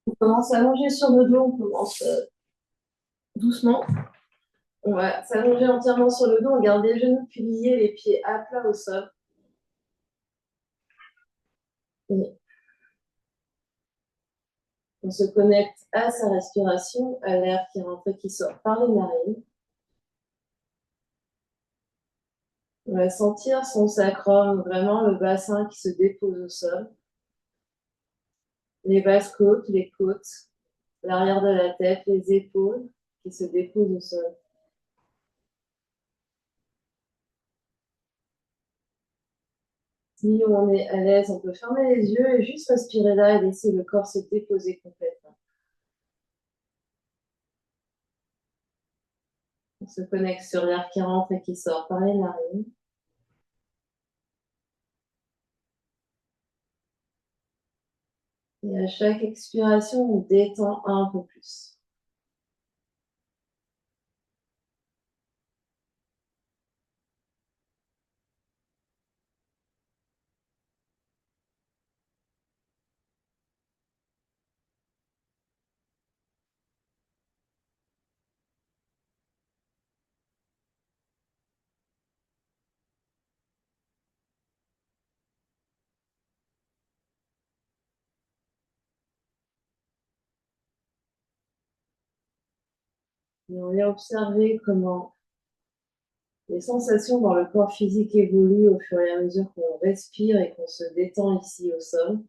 On commence à allonger sur le dos, on commence doucement. On va s'allonger entièrement sur le dos, on garde les genoux pliés, les pieds à plat au sol. Et on se connecte à sa respiration, à l'air qui rentre et qui sort par les narines. On va sentir son sacrum, vraiment le bassin qui se dépose au sol. Les basses côtes, les côtes, l'arrière de la tête, les épaules qui se déposent au sol. Si on est à l'aise, on peut fermer les yeux et juste respirer là et laisser le corps se déposer complètement. On se connecte sur l'air qui rentre et qui sort par les narines. Et à chaque expiration, on détend un peu plus. Et on vient observer comment les sensations dans le corps physique évoluent au fur et à mesure qu'on respire et qu'on se détend ici au sol.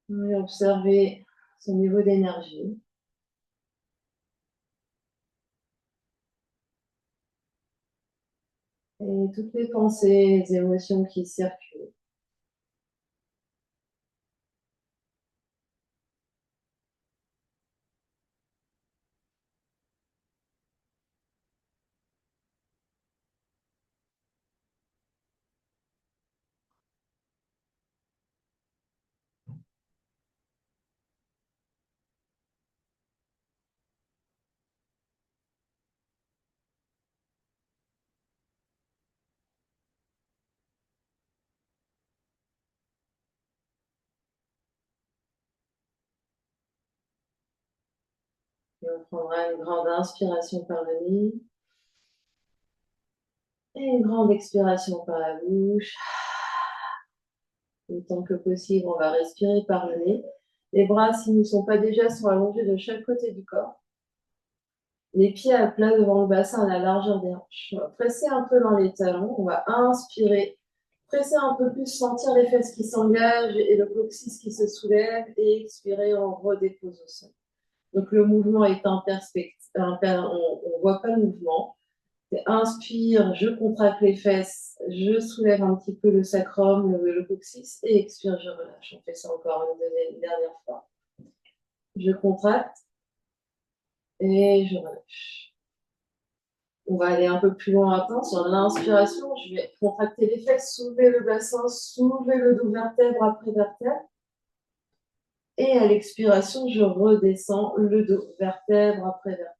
On vient observer son niveau d'énergie. Et toutes les pensées, les émotions qui circulent. Et on prendra une grande inspiration par le nez et une grande expiration par la bouche. Autant que possible, on va respirer par le nez. Les bras, s'ils ne sont pas déjà, sont allongés de chaque côté du corps. Les pieds à plat devant le bassin à la largeur des hanches. On va presser un peu dans les talons. On va inspirer, presser un peu plus, sentir les fesses qui s'engagent et le coccyx qui se soulève. Et expirer, on redépose au sol. Donc le mouvement est imperspective. On ne voit pas le mouvement. Inspire, je contracte les fesses, je soulève un petit peu le sacrum, le coccyx, et expire, je relâche. On fait ça encore une dernière fois. Je contracte et je relâche. On va aller un peu plus loin maintenant. Sur l'inspiration, je vais contracter les fesses, soulever le bassin, soulever le dos vertèbre après vertèbre. Et à l'expiration, je redescends le dos vertèbre après vertèbre.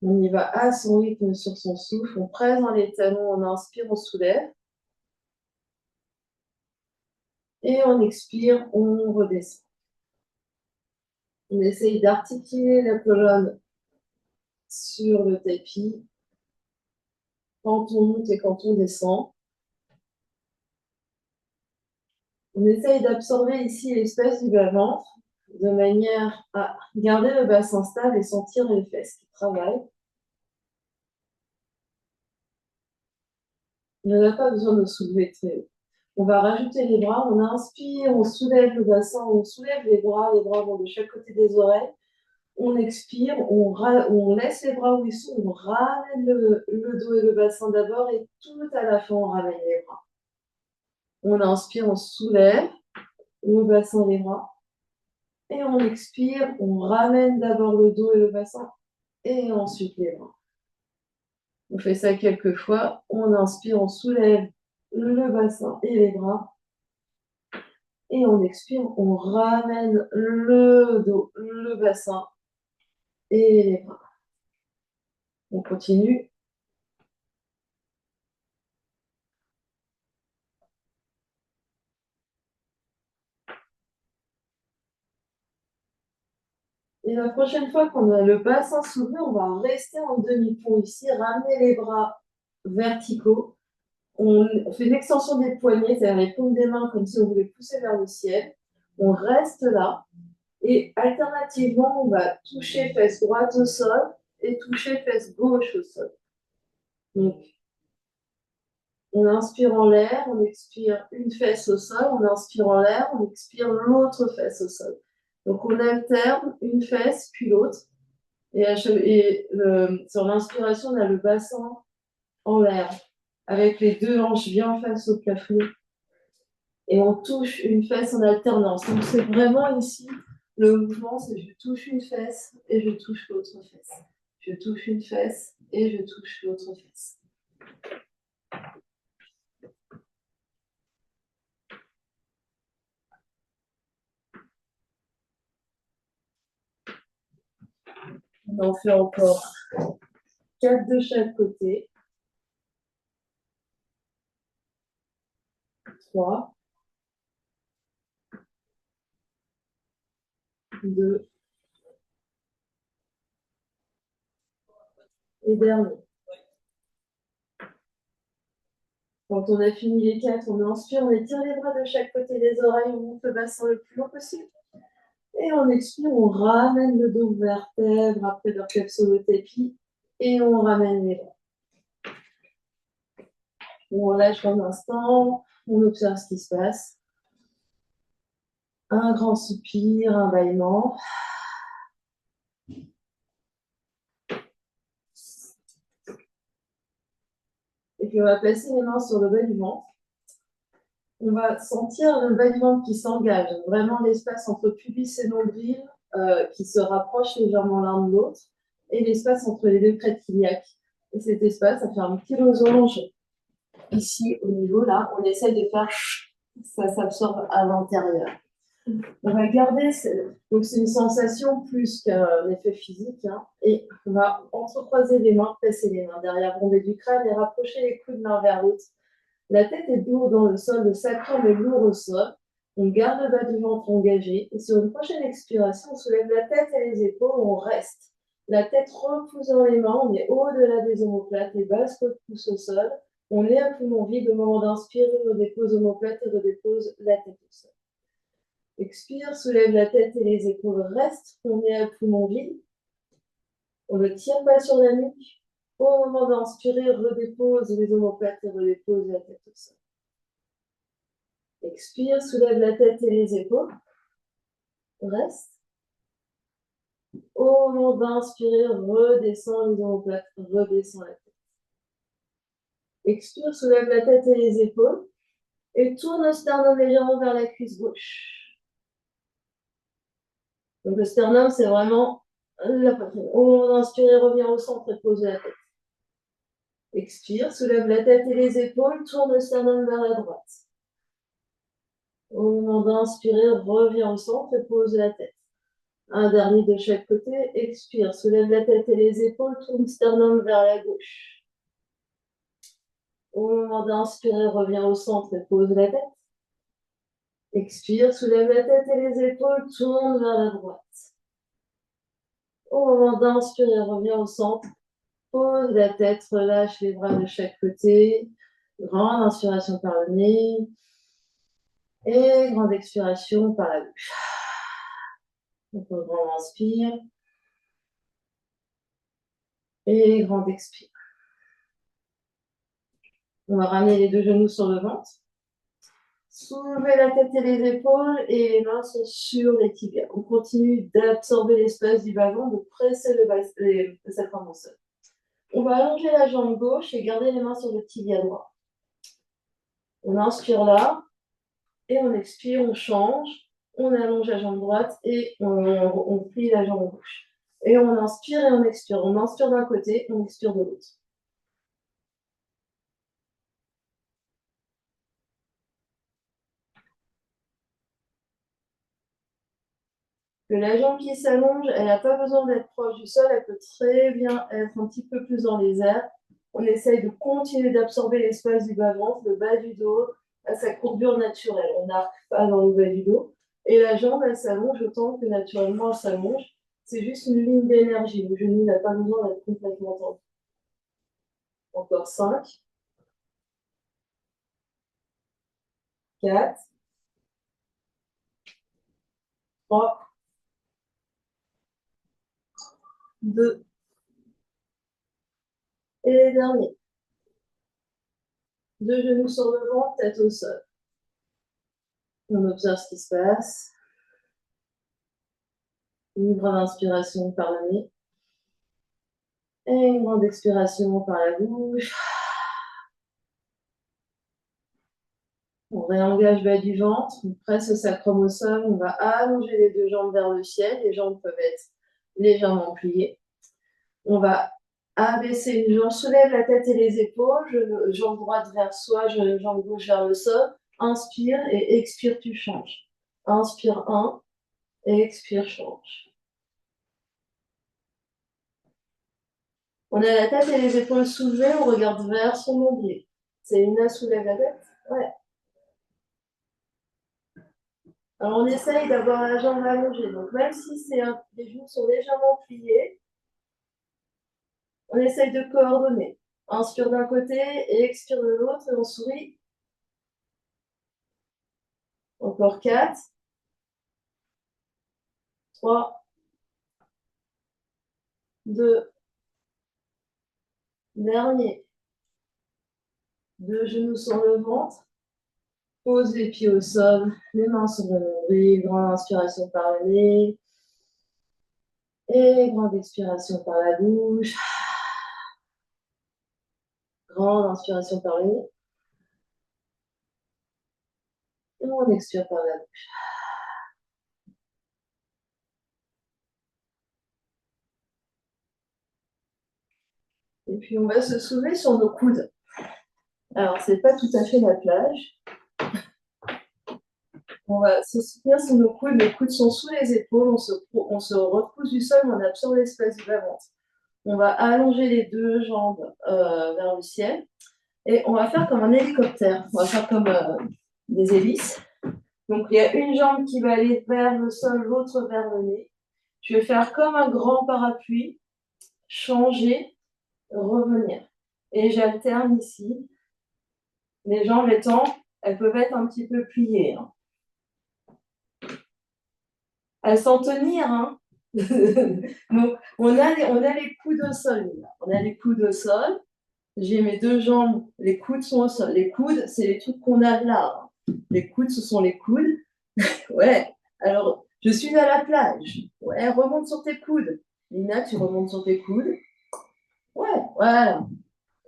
On y va à son rythme sur son souffle. On presse dans les talons, on inspire, on soulève. Et on expire, on redescend. On essaye d'articuler la colonne sur le tapis quand on monte et quand on descend. On essaye d'absorber ici l'espace du bas-ventre de manière à garder le bassin stable et sentir les fesses qui travaillent. On n'a pas besoin de soulever très haut. On va rajouter les bras, on inspire, on soulève le bassin, on soulève les bras vont de chaque côté des oreilles. On expire, on laisse les bras où ils sont, on ramène le dos et le bassin d'abord et tout à la fin, on ramène les bras. On inspire, on soulève le bassin et les bras. Et on expire, on ramène d'abord le dos et le bassin et ensuite les bras. On fait ça quelques fois. On inspire, on soulève le bassin et les bras. Et on expire, on ramène le dos, le bassin et les bras. On continue. Et la prochaine fois qu'on a le bassin soulevé, on va rester en demi-pont ici, ramener les bras verticaux. On fait une extension des poignets, c'est-à-dire les paumes des mains, comme si on voulait pousser vers le ciel. On reste là. Et alternativement, on va toucher fesse droite au sol et toucher fesse gauche au sol. Donc, on inspire en l'air, on expire une fesse au sol, on inspire en l'air, on expire l'autre fesse au sol. Donc, on alterne une fesse puis l'autre. Sur l'inspiration, on a le bassin en l'air, avec les deux hanches bien face au plafond. Et on touche une fesse en alternance. Donc, c'est vraiment ici, le mouvement, c'est je touche une fesse et je touche l'autre fesse. Je touche une fesse et je touche l'autre fesse. On en fait encore 4 de chaque côté. 3, 2 et dernier. Quand on a fini les 4, on inspire, on étire les bras de chaque côté des oreilles, on monte le bassin le plus long possible. Et on expire, on ramène le dos vertèbre après leur cap sur le tapis et on ramène les bras. On relâche un instant, on observe ce qui se passe. Un grand soupir, un bâillement. Et puis on va placer les mains sur le bas du ventre. On va sentir le bas du ventre qui s'engage, vraiment l'espace entre pubis et nombril qui se rapproche légèrement l'un de l'autre, et l'espace entre les deux crêtes iliaques. Et cet espace, ça fait un petit losange ici au niveau là. On essaie de faire ça s'absorbe à l'intérieur. On va garder, donc c'est une sensation plus qu'un effet physique, hein, et on va entrecroiser les mains, placer les mains derrière bombée du crâne et rapprocher les coudes l'un vers l'autre. La tête est lourde dans le sol, le sacrum est lourd au sol. On garde le bas du ventre engagé. Et sur une prochaine expiration, on soulève la tête et les épaules, on reste. La tête repousse dans les mains, on est au-delà des omoplates, les bases côtes poussent au sol. On est à poumon vide. Au moment d'inspirer, on redépose omoplate et redépose la tête au sol. Expire, soulève la tête et les épaules, reste. On est à poumon vide. On ne tire pas sur la nuque. Au moment d'inspirer, redépose les omoplates et redépose la tête au sol. Expire, soulève la tête et les épaules. Reste. Au moment d'inspirer, redescend les omoplates, redescend la tête. Expire, soulève la tête et les épaules. Et tourne le sternum légèrement vers la cuisse gauche. Donc le sternum, c'est vraiment la poitrine. Au moment d'inspirer, reviens au centre et pose la tête. Expire, soulève la tête et les épaules, tourne le sternum vers la droite. Au moment d'inspirer, reviens au centre et pose la tête. Un dernier de chaque côté. Expire, soulève la tête et les épaules, tourne sternum vers la gauche. Au moment d'inspirer, reviens au centre et pose la tête. Expire, soulève la tête et les épaules, tourne vers la droite. Au moment d'inspirer, reviens au centre, pose la tête, relâche les bras de chaque côté. Grande inspiration par le nez. Et grande expiration par la bouche. Donc, on grand inspire. Et grande expire. On va ramener les deux genoux sur le ventre. Soulevez la tête et les épaules et les mains sont sur les tibias. On continue d'absorber l'espace du bas ventre, de presser le sacrum au sol. On va allonger la jambe gauche et garder les mains sur le tibia droit. On inspire là et on expire, on change. On allonge la jambe droite et on plie la jambe gauche. Et on inspire et on expire. On inspire d'un côté, on expire de l'autre. Que la jambe qui s'allonge, elle n'a pas besoin d'être proche du sol, elle peut très bien être un petit peu plus dans les airs. On essaye de continuer d'absorber l'espace du bas-ventre, le bas du dos, à sa courbure naturelle. On n'arque pas dans le bas du dos. Et la jambe, elle s'allonge autant que naturellement elle s'allonge. C'est juste une ligne d'énergie. Le genou n'a pas besoin d'être complètement tendu. Encore 5, 4, 3, 2, et les derniers. Deux genoux sur le ventre, tête au sol. On observe ce qui se passe. Une grande inspiration par le nez. Et une grande expiration par la bouche. On réengage bas du ventre, on presse le sacrum au sol, on va allonger les deux jambes vers le ciel, les jambes peuvent être légèrement pliées. On va abaisser une jambe, soulève la tête et les épaules, jambe droite vers soi, jambe gauche vers le sol. Inspire et expire, tu changes. Inspire 1 et expire, change. On a la tête et les épaules soulevées, on regarde vers son nombril. Célina soulève la tête. Ouais. Alors on essaye d'avoir la jambe allongée. Donc même si les genoux sont légèrement pliés, on essaye de coordonner. Inspire d'un côté et expire de l'autre et on sourit. Encore 4, 3, 2, dernier. Deux genoux sur le ventre. Pose les pieds au sol, les mains sur le nombril. Grande inspiration par le nez. Et grande expiration par la bouche. Grande inspiration par le nez. Et on expire par la bouche. Et puis on va se soulever sur nos coudes. Alors, c'est pas tout à fait la plage. On va se soutenir sur nos coudes. Les coudes sont sous les épaules. On se repousse du sol, on absorbe l'espace du bas-ventre. On va allonger les deux jambes vers le ciel. Et on va faire comme un hélicoptère. On va faire comme des hélices. Donc, il y a une jambe qui va aller vers le sol, l'autre vers le nez. Je vais faire comme un grand parapluie. Changer, revenir. Et j'alterne ici. Les jambes étant, elles peuvent être un petit peu pliées. Hein. À s'en tenir. Hein. Donc, on a les coudes au sol. Là. On a les coudes au sol. J'ai mes deux jambes, les coudes sont au sol. Les coudes, c'est les trucs qu'on a là. Hein. Les coudes, ce sont les coudes. Ouais. Alors, je suis à la plage. Ouais, remonte sur tes coudes. Lina, tu remontes sur tes coudes. Ouais, voilà.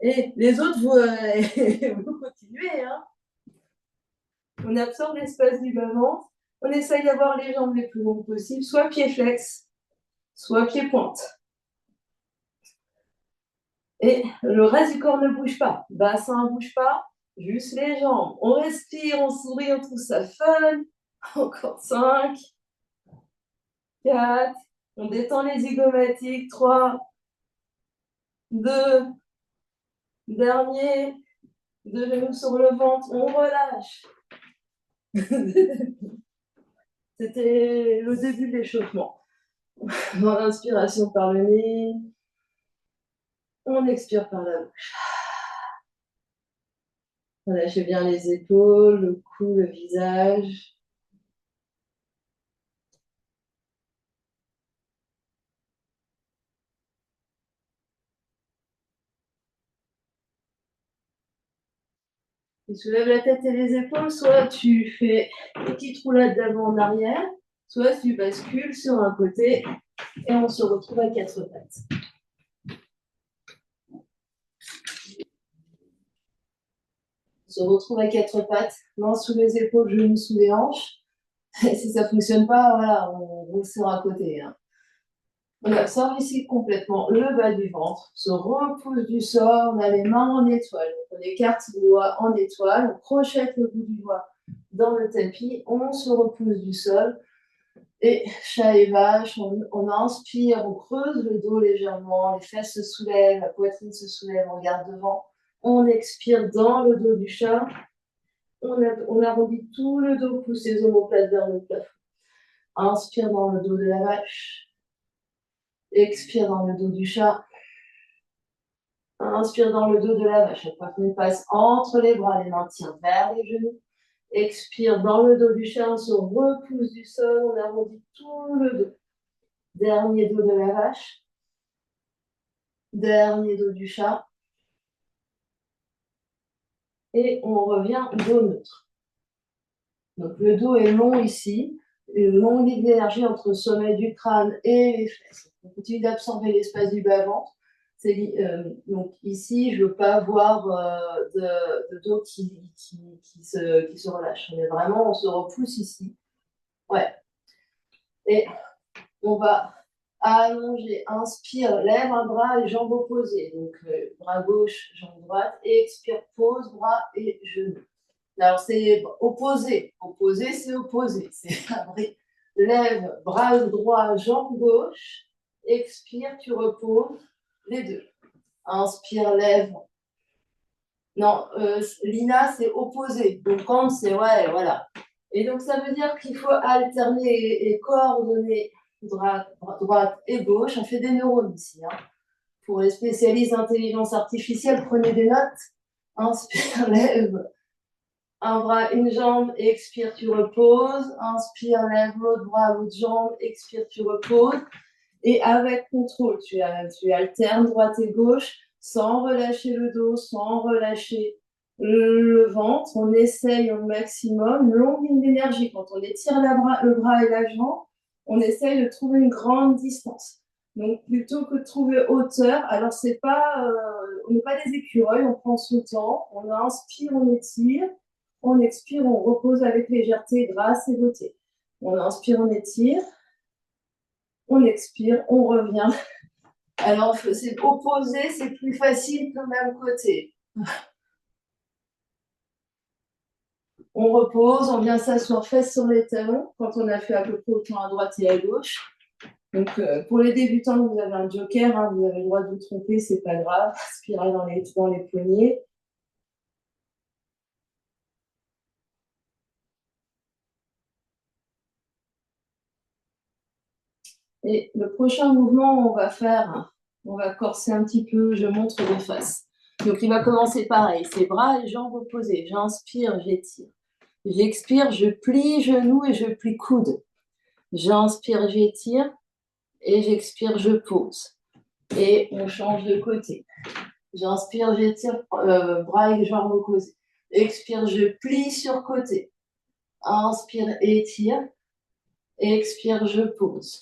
Et les autres, vous continuez. Hein. On absorbe l'espace du bas-ventre. On essaye d'avoir les jambes les plus longues possibles, soit pied flex, soit pied pointe. Et le reste du corps ne bouge pas. Bassin ne bouge pas, juste les jambes. On respire, on sourit, on trouve ça fun. Encore 5, 4, on détend les zygomatiques. 3, 2, dernier. Deux genoux sur le ventre, on relâche. C'était le début de l'échauffement. Dans l'inspiration par le nez, on expire par la bouche. Relâchez bien les épaules, le cou, le visage. Tu soulèves la tête et les épaules, soit tu fais une petite roulade d'avant en arrière, soit tu bascules sur un côté et on se retrouve à quatre pattes. On se retrouve à quatre pattes, main sous les épaules, genoux sous les hanches. Et si ça ne fonctionne pas, voilà, on sort à côté. Hein. On absorbe ici complètement le bas du ventre, se repousse du sol, on a les mains en étoile. Donc on écarte les doigts en étoile, on crochette le bout du doigt dans le tapis, on se repousse du sol. Et chat et vache, on inspire, on creuse le dos légèrement, les fesses se soulèvent, la poitrine se soulève, on regarde devant. On expire dans le dos du chat. On arrondit tout le dos, pousse les omoplates vers le plafond. Inspire dans le dos de la vache. Expire dans le dos du chat. Inspire dans le dos de la vache. La poitrine passe entre les bras, les mains tirent vers les genoux. Expire dans le dos du chat, on se repousse du sol, on arrondit tout le dos. Dernier dos de la vache. Dernier dos du chat. Et on revient dos neutre. Donc le dos est long ici, une longue ligne d'énergie entre le sommet du crâne et les fesses. On continue d'absorber l'espace du bas-ventre. Donc ici, je ne veux pas avoir de dos qui se relâche. Mais vraiment, on se repousse ici. Ouais. Et on va allonger. Inspire, lève un bras et jambes opposées. Donc bras gauche, jambe droite. Et expire, pose, bras et genoux. Alors, c'est opposé. Opposé, c'est opposé. C'est vrai. Lève, bras droit, jambe gauche. Expire, tu reposes. Les deux. Inspire, lève. Non, Lina, c'est opposé. Donc, quand c'est, ouais, voilà. Et donc, ça veut dire qu'il faut alterner et coordonner droite et gauche. On fait des neurones ici. Hein. Pour les spécialistes d'intelligence artificielle, prenez des notes. Inspire, lève. Un bras, une jambe, expire, tu reposes. Inspire, lève l'autre bras, l'autre jambe, expire, tu reposes. Et avec contrôle, tu alternes droite et gauche sans relâcher le dos, sans relâcher le ventre. On essaye au maximum, longue ligne d'énergie. Quand on étire le bras et la jambe, on essaye de trouver une grande distance. Donc, plutôt que de trouver hauteur, alors c'est pas, on n'est pas des écureuils, on prend son temps, on inspire, on étire, on expire, on repose avec légèreté, grâce et beauté. On inspire, on étire, on expire, on revient. Alors, c'est opposé, c'est plus facile que le même côté. On repose, on vient s'asseoir fesses sur les talons quand on a fait à peu près autant à droite et à gauche. Donc, pour les débutants, vous avez un joker, hein, vous avez le droit de vous tromper, c'est pas grave. Inspirez dans les poignets. Et le prochain mouvement, on va corser un petit peu, je montre de face. Donc, il va commencer pareil, c'est bras et jambes opposées. J'inspire, j'étire. J'expire, je plie genoux et je plie coude. J'inspire, j'étire et j'expire, je pose. Et on change de côté. J'inspire, j'étire, bras et jambes opposées. Expire, je plie sur côté. Inspire, étire. Expire, je pose.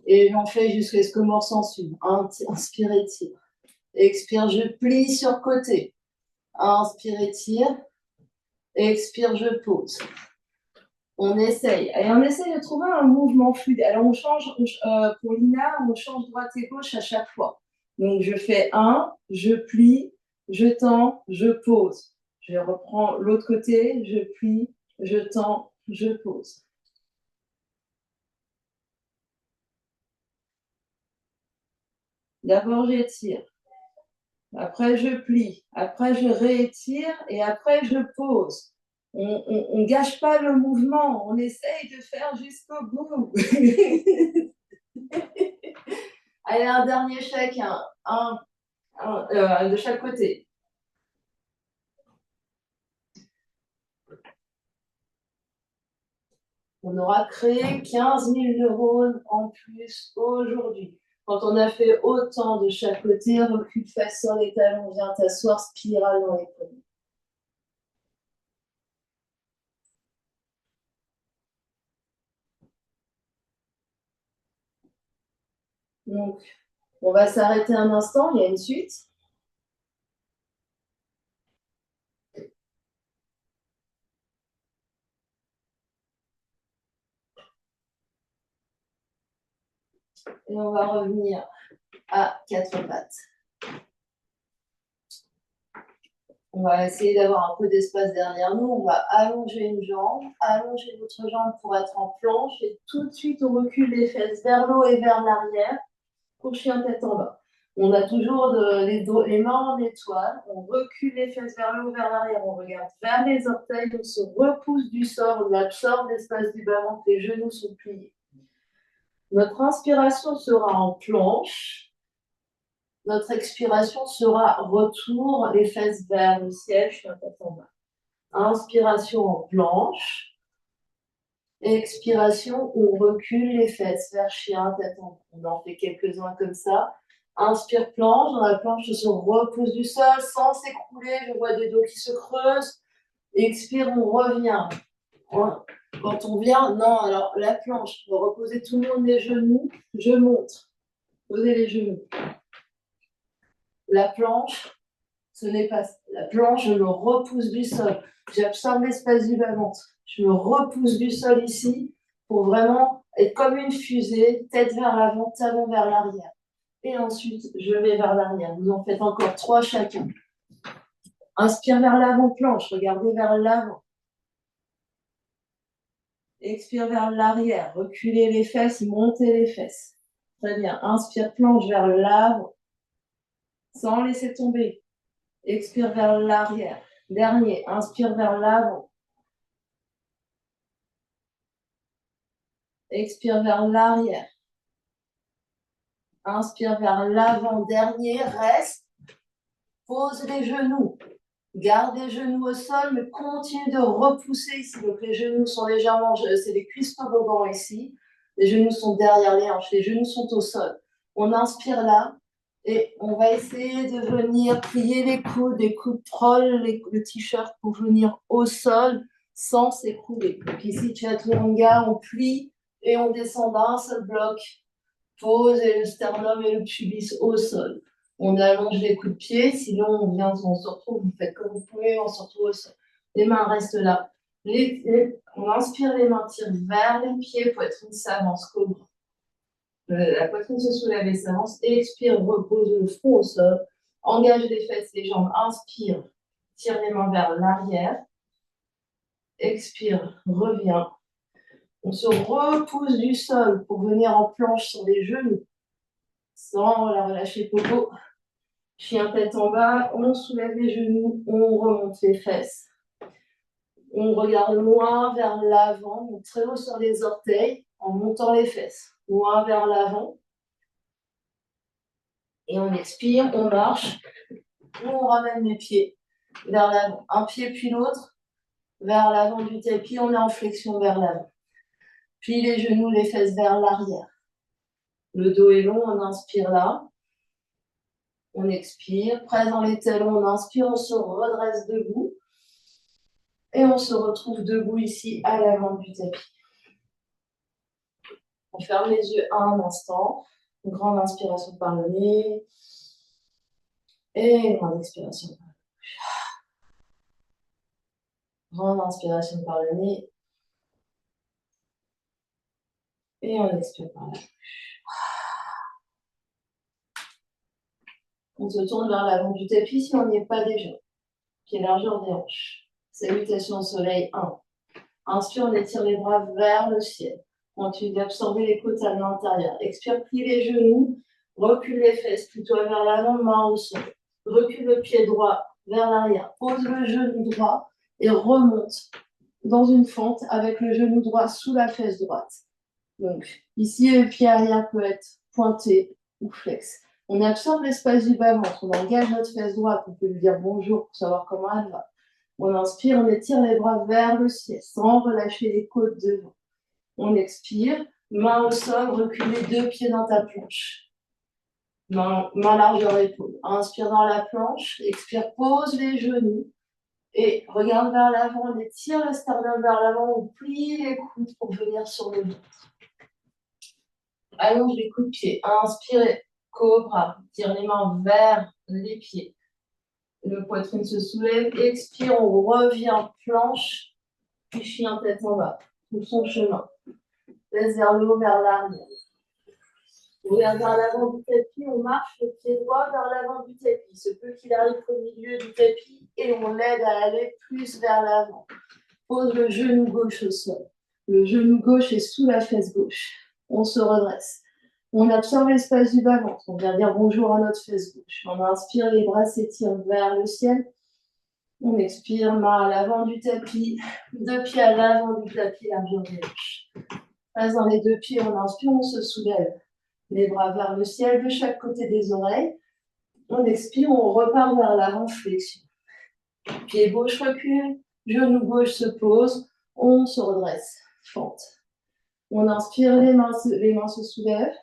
Et j'en fais jusqu'à ce que mort s'en suive. Inspire, étire. Expire, je plie sur côté. Inspire, étire. Expire, je pose. On essaye. Et on essaye de trouver un mouvement fluide. Alors, on change, pour Lina, on change droite et gauche à chaque fois. Donc, je fais un, je plie, je tends, je pose. Je reprends l'autre côté, je plie, je tends, je pose. D'abord, j'étire. Après, je plie. Après, je réétire. Et après, je pose. On ne gâche pas le mouvement. On essaye de faire jusqu'au bout. Allez, un dernier chacun. De chaque côté. On aura créé 15 000 neurones en plus aujourd'hui. Quand on a fait autant de chaque côté, recule face sur les talons, viens t'asseoir, spirale dans les poignets. Donc, on va s'arrêter un instant, il y a une suite. Et on va revenir à quatre pattes. On va essayer d'avoir un peu d'espace derrière nous. On va allonger une jambe, allonger l'autre jambe pour être en planche. Et tout de suite, on recule les fesses vers l'eau et vers l'arrière pour chien tête en bas. On a toujours les mains en étoile. On recule les fesses vers l'eau, vers l'arrière. On regarde vers les orteils. On se repousse du sol. On absorbe l'espace du bas-ventre. Les genoux sont pliés. Notre inspiration sera en planche. Notre expiration sera retour, les fesses vers le ciel, je suis un peu en bas. Inspiration en planche. Expiration, on recule les fesses vers chien, tête en bas. On en fait quelques-uns comme ça. Inspire, planche. Dans la planche, on se repousse du sol sans s'écrouler. Je vois des dos qui se creusent. Expire, on revient. Quand on vient, non, alors la planche, on va reposer tout le monde les genoux. Je monte. Posez les genoux. La planche, ce n'est pas ça. La planche, je me repousse du sol. J'absorbe l'espace du bas-ventre. Je me repousse du sol ici pour vraiment être comme une fusée, tête vers l'avant, talon vers l'arrière. Et ensuite, je vais vers l'arrière. Vous en faites encore 3 chacun. Inspire vers l'avant, planche. Regardez vers l'avant. Expire vers l'arrière. Reculez les fesses, montez les fesses. Très bien. Inspire, planche vers l'avant. Sans laisser tomber. Expire vers l'arrière. Dernier. Inspire vers l'avant. Expire vers l'arrière. Inspire vers l'avant. Dernier. Reste. Pose les genoux. Garde les genoux au sol, mais continue de repousser ici. Donc les genoux sont légèrement, c'est les cuisses toboggans ici. Les genoux sont derrière les hanches. Les genoux sont au sol. On inspire là et on va essayer de venir plier les coudes troll, le t-shirt pour venir au sol sans s'écrouler. Donc ici, chaturanga, on plie et on descend d'un seul bloc. Pose et le sternum et le pubis au sol. On allonge les coups de pied, sinon on se retrouve, vous faites comme vous pouvez, on se retrouve au sol. Les mains restent là. On inspire, les mains tirent vers les pieds, poitrine s'avance, cobra. La poitrine se soulève et s'avance. Expire, repose le front au sol. Engage les fesses, les jambes. Inspire, tire les mains vers l'arrière. Expire, reviens. On se repousse du sol pour venir en planche sur les genoux. Sans la relâcher popo. Chien tête en bas, on soulève les genoux, on remonte les fesses. On regarde loin vers l'avant, donc très haut sur les orteils, en montant les fesses. Loin vers l'avant. Et on expire, on marche. On ramène les pieds vers l'avant. Un pied puis l'autre, vers l'avant du tapis, on est en flexion vers l'avant. Puis les genoux, les fesses vers l'arrière. Le dos est long, on inspire là. On expire, presse dans les talons, on inspire, on se redresse debout. Et on se retrouve debout ici à l'avant du tapis. On ferme les yeux un instant. Une grande inspiration par le nez. Et une grande expiration par le nez. Grande inspiration par le nez. Et on expire par la bouche. On se tourne vers l'avant du tapis si on n'y est pas déjà. Pied largeur des hanches. Salutation au soleil 1. Inspire, on étire les bras vers le ciel. Continue d'absorber les côtes à l'intérieur. Expire, plie les genoux. Recule les fesses plutôt vers l'avant, main au sol. Recule le pied droit vers l'arrière. Pose le genou droit et remonte dans une fente avec le genou droit sous la fesse droite. Donc, ici, le pied arrière peut être pointé ou flex. On absorbe l'espace du bas-ventre. On engage notre fesse droite. On peut lui dire bonjour pour savoir comment elle va. On inspire, on étire les bras vers le ciel sans relâcher les côtes devant. On expire, main au sol, recule les 2 pieds dans ta planche. Main largeur épaule. Inspire dans la planche, expire, pose les genoux et regarde vers l'avant, on étire le sternum vers l'avant, on plie les coudes pour venir sur le ventre. Allonge les coups de pied. Inspire, cobra, tire les mains vers les pieds. Le poitrine se soulève, expire, on revient planche, puis chien tête en bas, tout son chemin. Laisse vers le haut, vers l'arrière. On regarde vers l'avant du tapis, on marche le pied droit vers l'avant du tapis. Il se peut qu'il arrive au milieu du tapis et on l'aide à aller plus vers l'avant. Pose le genou gauche au sol. Le genou gauche est sous la fesse gauche. On se redresse. On absorbe l'espace du bas-ventre. On vient dire bonjour à notre fesse gauche. On inspire, les bras s'étirent vers le ciel. On expire, main à l'avant du tapis. 2 pieds à l'avant du tapis, largeur des hanches. Passe dans les deux pieds, on inspire, on se soulève. Les bras vers le ciel de chaque côté des oreilles. On expire, on repart vers l'avant, flexion. Pied gauche recule, genou gauche se pose, on se redresse, fente. On inspire, les mains se soulèvent.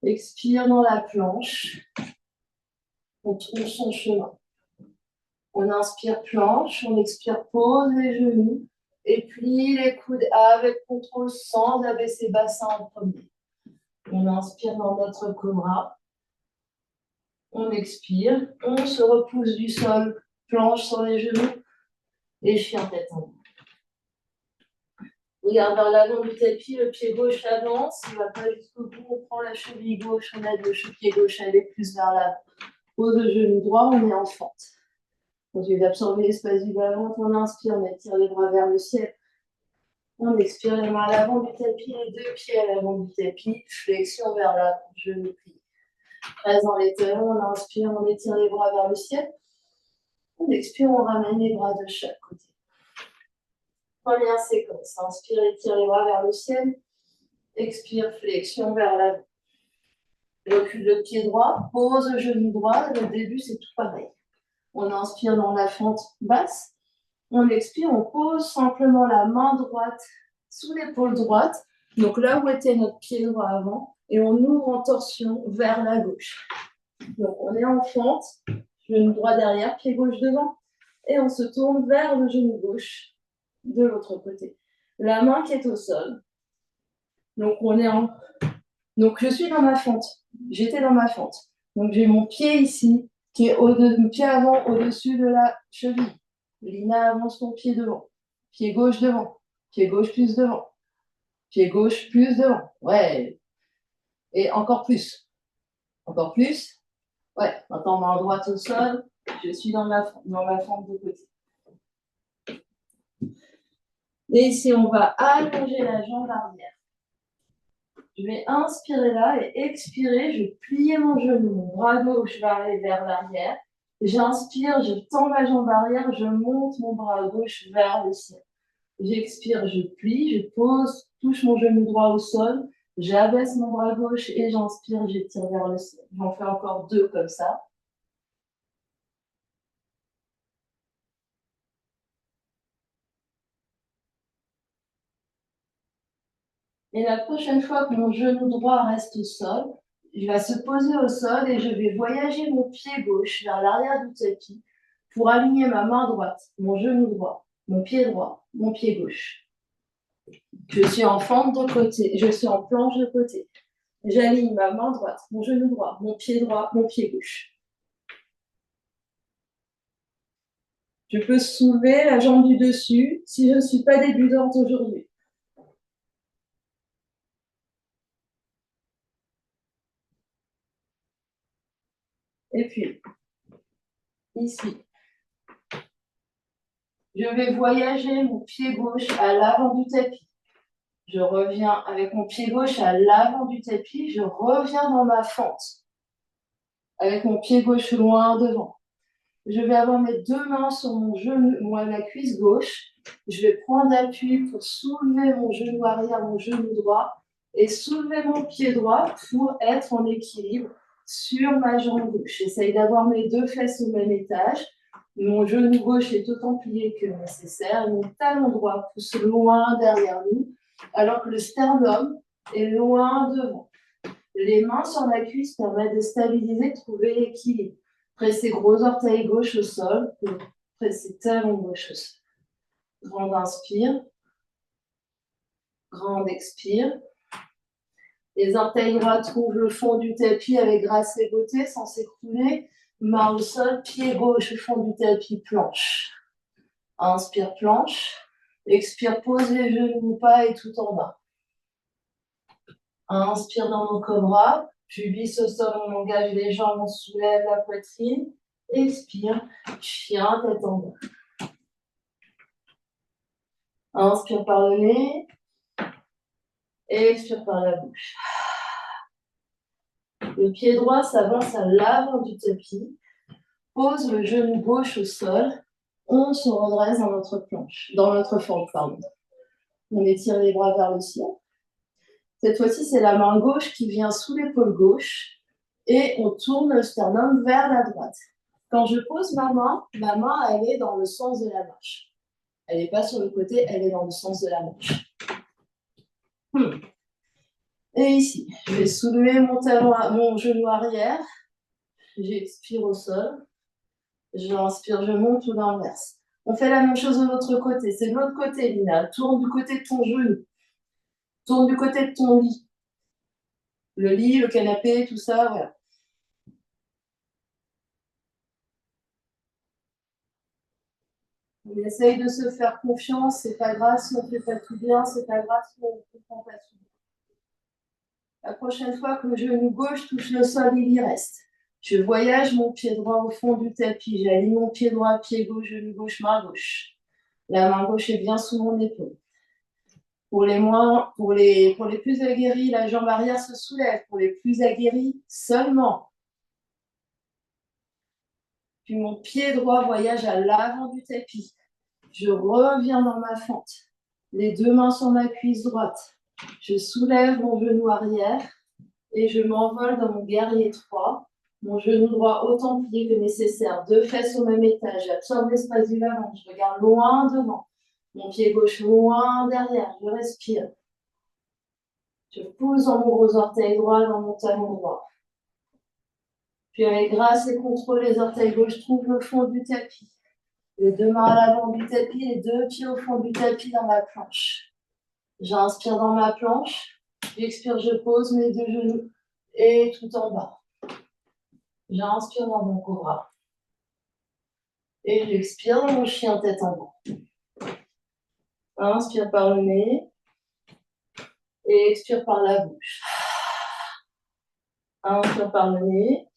Expire dans la planche. On trouve son chemin. On inspire planche, on expire pose les genoux et plie les coudes avec contrôle sans abaisser bassin en premier. On inspire dans notre cobra. On expire, on se repousse du sol, planche sur les genoux et chien tête en haut. Regarde vers l'avant du tapis, le pied gauche avance, il ne va pas jusqu'au bout, on prend la cheville gauche, on aide le pied gauche à aller plus vers l'avant. Pose le genou droit, on est en fente. Continue d'absorber l'espace du bas-ventre, on inspire, on étire les bras vers le ciel. On expire les mains à l'avant du tapis, les deux pieds à l'avant du tapis, flexion vers l'avant, genou plie. Reste dans les talons, on inspire, on étire les bras vers le ciel. On expire, on ramène les bras de chaque côté. Première séquence, inspire, étire les bras vers le ciel. Expire, flexion vers l'avant. Recule le pied droit, pose le genou droit. Le début, c'est tout pareil. On inspire dans la fente basse. On expire, on pose simplement la main droite sous l'épaule droite. Donc là où était notre pied droit avant. Et on ouvre en torsion vers la gauche. Donc on est en fente, genou droit derrière, pied gauche devant. Et on se tourne vers le genou gauche de l'autre côté. La main qui est au sol. Donc on est en... Donc je suis dans ma fente. J'étais dans ma fente. Donc j'ai mon pied ici, qui est mon pied avant au-dessus de la cheville. Lina avance ton pied devant. Pied gauche devant. Pied gauche plus devant. Pied gauche plus devant. Ouais. Et encore plus. Encore plus. Ouais. Maintenant main droite au sol. Je suis dans ma fente de côté. Et ici, on va allonger la jambe arrière. Je vais inspirer là et expirer. Je vais plier mon genou. Mon bras gauche va aller vers l'arrière. J'inspire, je tends ma jambe arrière. Je monte mon bras gauche vers le ciel. J'expire, je plie, je pose, touche mon genou droit au sol. J'abaisse mon bras gauche et j'inspire, j'étire vers le ciel. J'en fais encore 2 comme ça. Et la prochaine fois que mon genou droit reste au sol, il va se poser au sol et je vais voyager mon pied gauche vers l'arrière du tapis pour aligner ma main droite, mon genou droit, mon pied droit, mon pied gauche. Je suis en fente de côté, je suis en planche de côté. J'aligne ma main droite, mon genou droit, mon pied gauche. Je peux soulever la jambe du dessus si je ne suis pas débutante aujourd'hui. Et puis, ici, je vais voyager mon pied gauche à l'avant du tapis. Je reviens avec mon pied gauche à l'avant du tapis. Je reviens dans ma fente avec mon pied gauche loin devant. Je vais avoir mes 2 mains sur mon genou, la cuisse gauche. Je vais prendre appui pour soulever mon genou arrière, mon genou droit et soulever mon pied droit pour être en équilibre sur ma jambe gauche. J'essaye d'avoir mes 2 fesses au même étage. Mon genou gauche est autant plié que nécessaire et mon talon droit pousse loin derrière nous alors que le sternum est loin devant. Les mains sur la cuisse permettent de stabiliser, de trouver l'équilibre. Pressez gros orteil gauche au sol, pressez talon gauche au sol. Grande inspire, grande expire. Les orteils droits trouvent le fond du tapis avec grâce et beauté sans s'écrouler. Main au sol, pied gauche au fond du tapis, planche. Inspire, planche. Expire, pose les genoux pas et tout en bas. Inspire dans mon cobra. Je glisse au sol, on engage les jambes, on soulève la poitrine. Expire, chien, tête en bas. Inspire par le nez. Expire par la bouche. Le pied droit s'avance à l'avant du tapis. Pose le genou gauche au sol. On se redresse dans notre planche, dans notre fente, pardon. On étire les bras vers le ciel. Cette fois-ci, c'est la main gauche qui vient sous l'épaule gauche et on tourne le sternum vers la droite. Quand je pose ma main, elle est dans le sens de la marche. Elle n'est pas sur le côté, elle est dans le sens de la marche. Et ici, je vais soulever mon genou arrière. J'expire au sol. J'inspire, je monte ou l'inverse. On fait la même chose de l'autre côté. C'est de l'autre côté, Lina. Tourne du côté de ton genou. Tourne du côté de ton lit. Le lit, le canapé, tout ça, voilà. On essaye de se faire confiance. C'est pas grave si on fait pas tout bien. C'est pas grave si on ne comprend pas tout bien. La prochaine fois que le genou gauche touche le sol, il y reste. Je voyage mon pied droit au fond du tapis. J'aligne mon pied droit, pied gauche, genou gauche, main gauche. La main gauche est bien sous mon épaule. Pour les plus aguerris, la jambe arrière se soulève. Pour les plus aguerris, seulement. Puis mon pied droit voyage à l'avant du tapis. Je reviens dans ma fente. Les deux mains sur ma cuisse droite. Je soulève mon genou arrière et je m'envole dans mon guerrier 3. Mon genou droit autant plié que nécessaire. Deux fesses au même étage. J'absorbe l'espace du l'avant. Je regarde loin devant. Mon pied gauche loin derrière. Je respire. Je pousse dans mon gros orteil droit dans mon talon droit. Puis avec grâce et contrôle, les orteils gauche trouvent le fond du tapis. Les deux mains à l'avant du tapis, les deux pieds au fond du tapis dans ma planche. J'inspire dans ma planche. J'expire, je pose mes deux genoux et tout en bas. J'inspire dans mon cobra. Et j'expire dans mon chien tête en bas. Inspire par le nez. Et expire par la bouche. Inspire par le nez.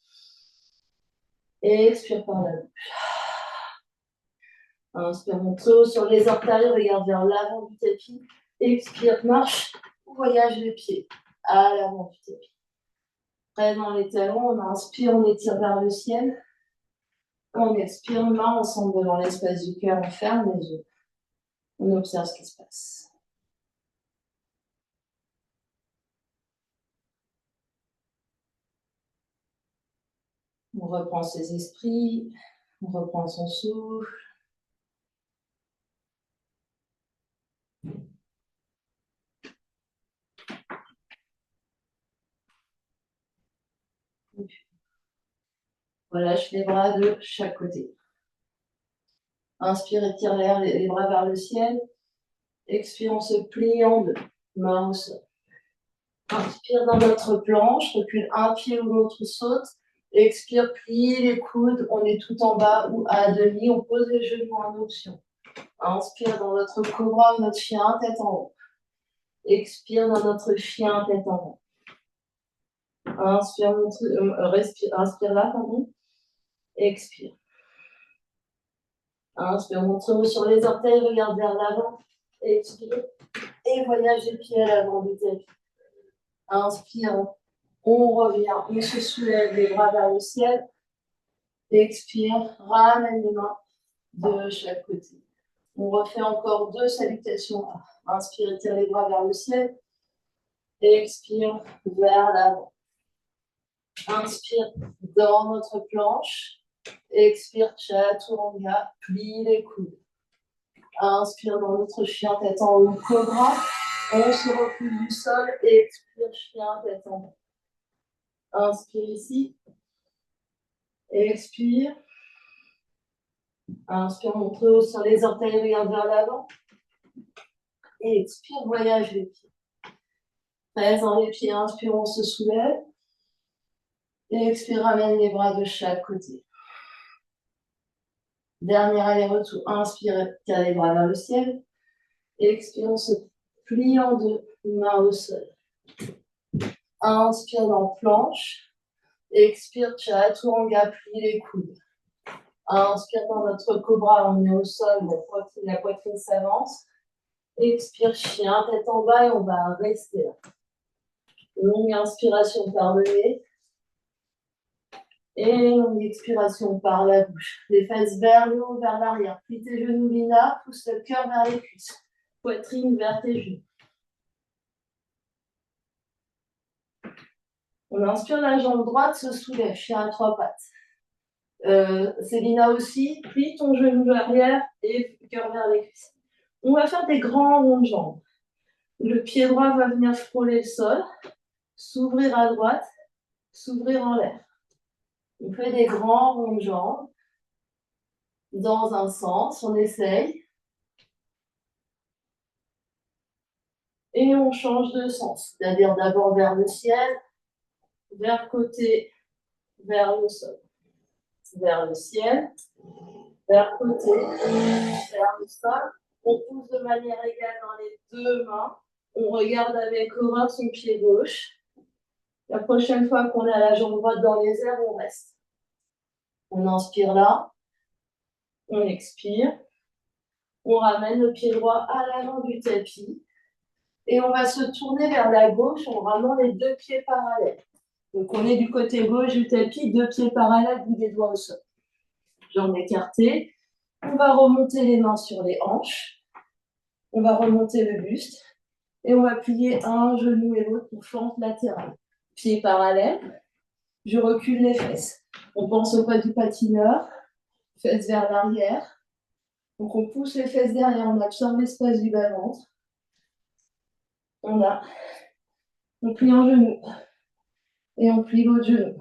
Et expire par la bouche. Inspire, mon dos sur les orteils, regarde vers l'avant du tapis. Expire, marche, voyage les pieds à l'avant du tapis. Près dans les talons, on inspire, on étire vers le ciel. On expire, main ensemble devant l'espace du cœur, on ferme les yeux. On observe ce qui se passe. On reprend ses esprits, on reprend son souffle. Relâche les bras de chaque côté. Inspire, étire les bras vers le ciel. Expire, on se plie en deux, main au sol. Inspire dans notre planche, recule un pied ou l'autre, saute. Expire, plie les coudes, on est tout en bas ou à demi, on pose les genoux en option. Inspire dans notre cobra ou notre chien, tête en haut. Expire dans notre chien, tête en haut. Inspire, inspire là, pardon. Expire. Inspire, montre sur les orteils, regarde vers l'avant. Expire. Et voyage les pieds à l'avant du tapis. Inspire, on revient, on se soulève les bras vers le ciel. Expire, ramène les mains de chaque côté. On refait encore deux salutations. Inspire, étire les bras vers le ciel. Expire, vers l'avant. Inspire dans notre planche. Expire, chaturanga, plie les coudes. Inspire dans notre chien, tête en haut, cobra. On se replie du sol et expire, chien, tête en haut. Inspire ici. Expire. Inspire, montre sur les orteils, regarde vers l'avant. Et expire, voyage les pieds. Presse dans les pieds, inspire, on se soulève. Et expire, ramène les bras de chaque côté. Dernier aller-retour, inspire, tire les bras vers le ciel. Et expire, on se plie en deux, main au sol. Inspire dans planche. Expire, chaturanga, plie les coudes. Inspire dans notre cobra, on est au sol, la poitrine s'avance. Expire, chien, tête en bas et on va rester là. Longue inspiration par le nez. Et longue expiration par la bouche. Les fesses vers le haut, vers l'arrière. Plie tes genoux, Lina. Pousse le cœur vers les cuisses. Poitrine vers tes genoux. On inspire, la jambe droite se soulève, chien à trois pattes. Célina aussi, plie ton genou arrière et cœur vers les cuisses. On va faire des grands ronds de jambes. Le pied droit va venir frôler le sol, s'ouvrir à droite, s'ouvrir en l'air. On fait des grands ronds de jambes dans un sens, on essaye. Et on change de sens, c'est-à-dire d'abord vers le ciel, vers le côté, vers le sol. Vers le ciel, vers le côté, vers le sol. On pousse de manière égale dans les deux mains. On regarde avec horreur son pied gauche. La prochaine fois qu'on a la jambe droite dans les airs, on reste. On inspire là. On expire. On ramène le pied droit à l'avant du tapis. Et on va se tourner vers la gauche en ramenant les deux pieds parallèles. Donc on est du côté gauche du tapis, deux pieds parallèles, bout des doigts au sol. Jambes écartées. On va remonter les mains sur les hanches. On va remonter le buste. Et on va plier un genou et l'autre pour fente latérale. Pieds parallèles. Je recule les fesses. On pense au pas du patineur. Fesses vers l'arrière. Donc on pousse les fesses derrière. On absorbe l'espace du bas-ventre. On plie un genou. Et on plie l'autre genou.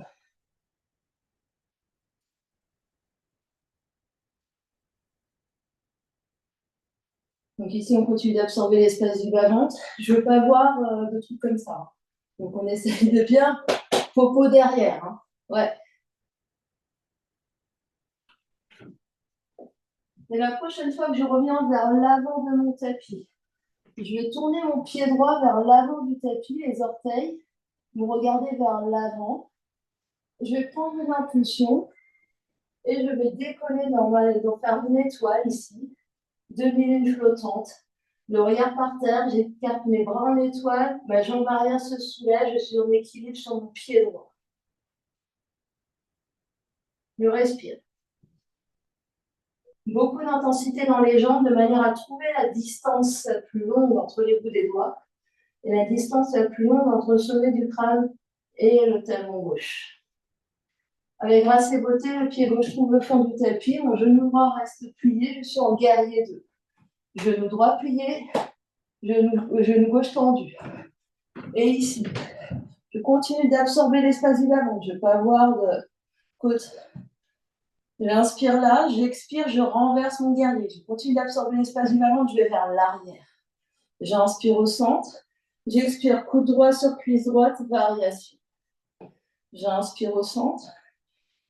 Donc ici, on continue d'absorber l'espace du bas-ventre. Je ne veux pas voir de trucs comme ça. Donc on essaye de bien popo derrière. Hein. Ouais. Et la prochaine fois que je reviens vers l'avant de mon tapis, je vais tourner mon pied droit vers l'avant du tapis, les orteils, vous regardez vers l'avant. Je vais prendre une impulsion et je vais décoller normalement, donc faire une étoile ici, demi-lune flottante. Le regard par terre, j'écarte mes bras en étoile, ma jambe arrière se soulève, je suis en équilibre sur mon pied droit. Je respire. Beaucoup d'intensité dans les jambes de manière à trouver la distance la plus longue entre les bouts des doigts et la distance la plus longue entre le sommet du crâne et le talon gauche. Avec grâce et beauté, le pied gauche trouve le fond du tapis, mon genou droit reste plié, je suis en guerrier 2. Genou droit plié, genou gauche tendu. Et ici, je continue d'absorber l'espace du bas-ventre, je ne veux pas avoir de côte. J'inspire là, j'expire, je renverse mon guerrier. Je continue d'absorber l'espace du bas-ventre, je vais vers l'arrière. J'inspire au centre, j'expire coude droit sur cuisse droite, variation. J'inspire au centre,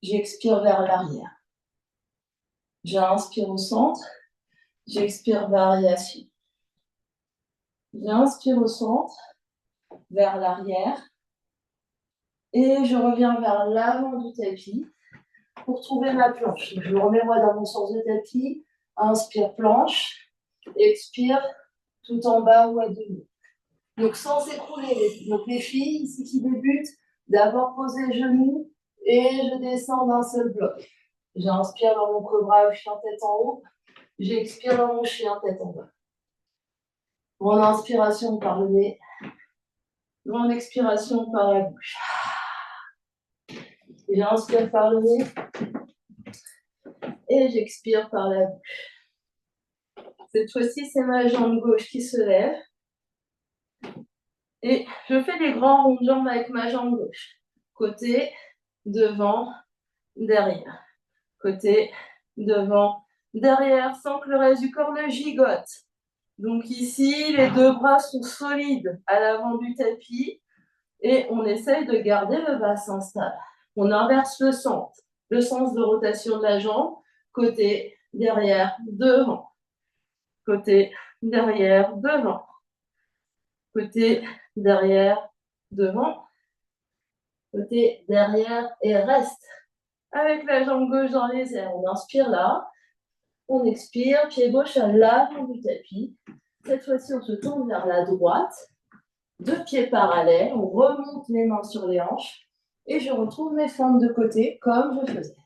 j'expire vers l'arrière. J'inspire au centre, j'expire variation. J'inspire au centre, vers l'arrière. Et je reviens vers l'avant du tapis pour trouver ma planche. Donc, je me remets moi dans mon sens de tapis. Inspire planche, expire tout en bas ou à demi. Donc sans s'écrouler. Donc les filles ici qui débutent, d'abord poser les genoux et je descends d'un seul bloc. J'inspire dans mon cobra, chien tête en haut. J'expire dans mon chien tête en bas. Grande inspiration par le nez. Grande expiration par la bouche. J'inspire par le nez. Et j'expire par la bouche. Cette fois-ci, c'est ma jambe gauche qui se lève. Et je fais des grands ronds de jambes avec ma jambe gauche. Côté, devant, derrière. Côté, devant, derrière, sans que le reste du corps ne gigote. Donc ici, les deux bras sont solides à l'avant du tapis et on essaye de garder le bassin stable. On inverse le sens de rotation de la jambe. Côté, derrière, devant. Côté, derrière, devant. Côté, derrière, devant. Côté, derrière et reste. Avec la jambe gauche dans les airs. On inspire là. On expire. Pied gauche à l'avant du tapis. Cette fois-ci, on se tourne vers la droite. Deux pieds parallèles. On remonte les mains sur les hanches. Et je retrouve mes fentes de côté comme je faisais.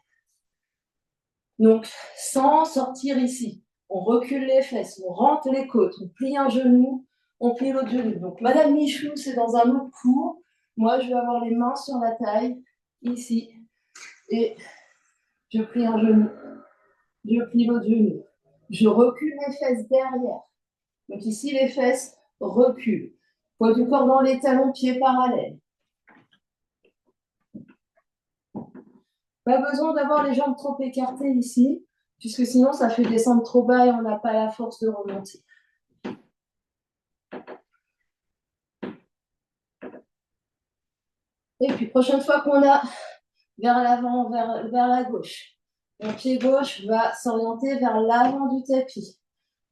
Donc, sans sortir ici. On recule les fesses, on rentre les côtes, on plie un genou, on plie l'autre genou. Donc, Madame Michou, c'est dans un autre cours. Moi, je vais avoir les mains sur la taille, ici, et je plie un genou, je plie l'autre genou. Je recule mes fesses derrière. Donc ici, les fesses reculent. Poids du corps dans les talons, pieds parallèles. Pas besoin d'avoir les jambes trop écartées ici, puisque sinon, ça fait descendre trop bas et on n'a pas la force de remonter. Et puis, prochaine fois qu'on a vers l'avant, vers la gauche, mon pied gauche va s'orienter vers l'avant du tapis.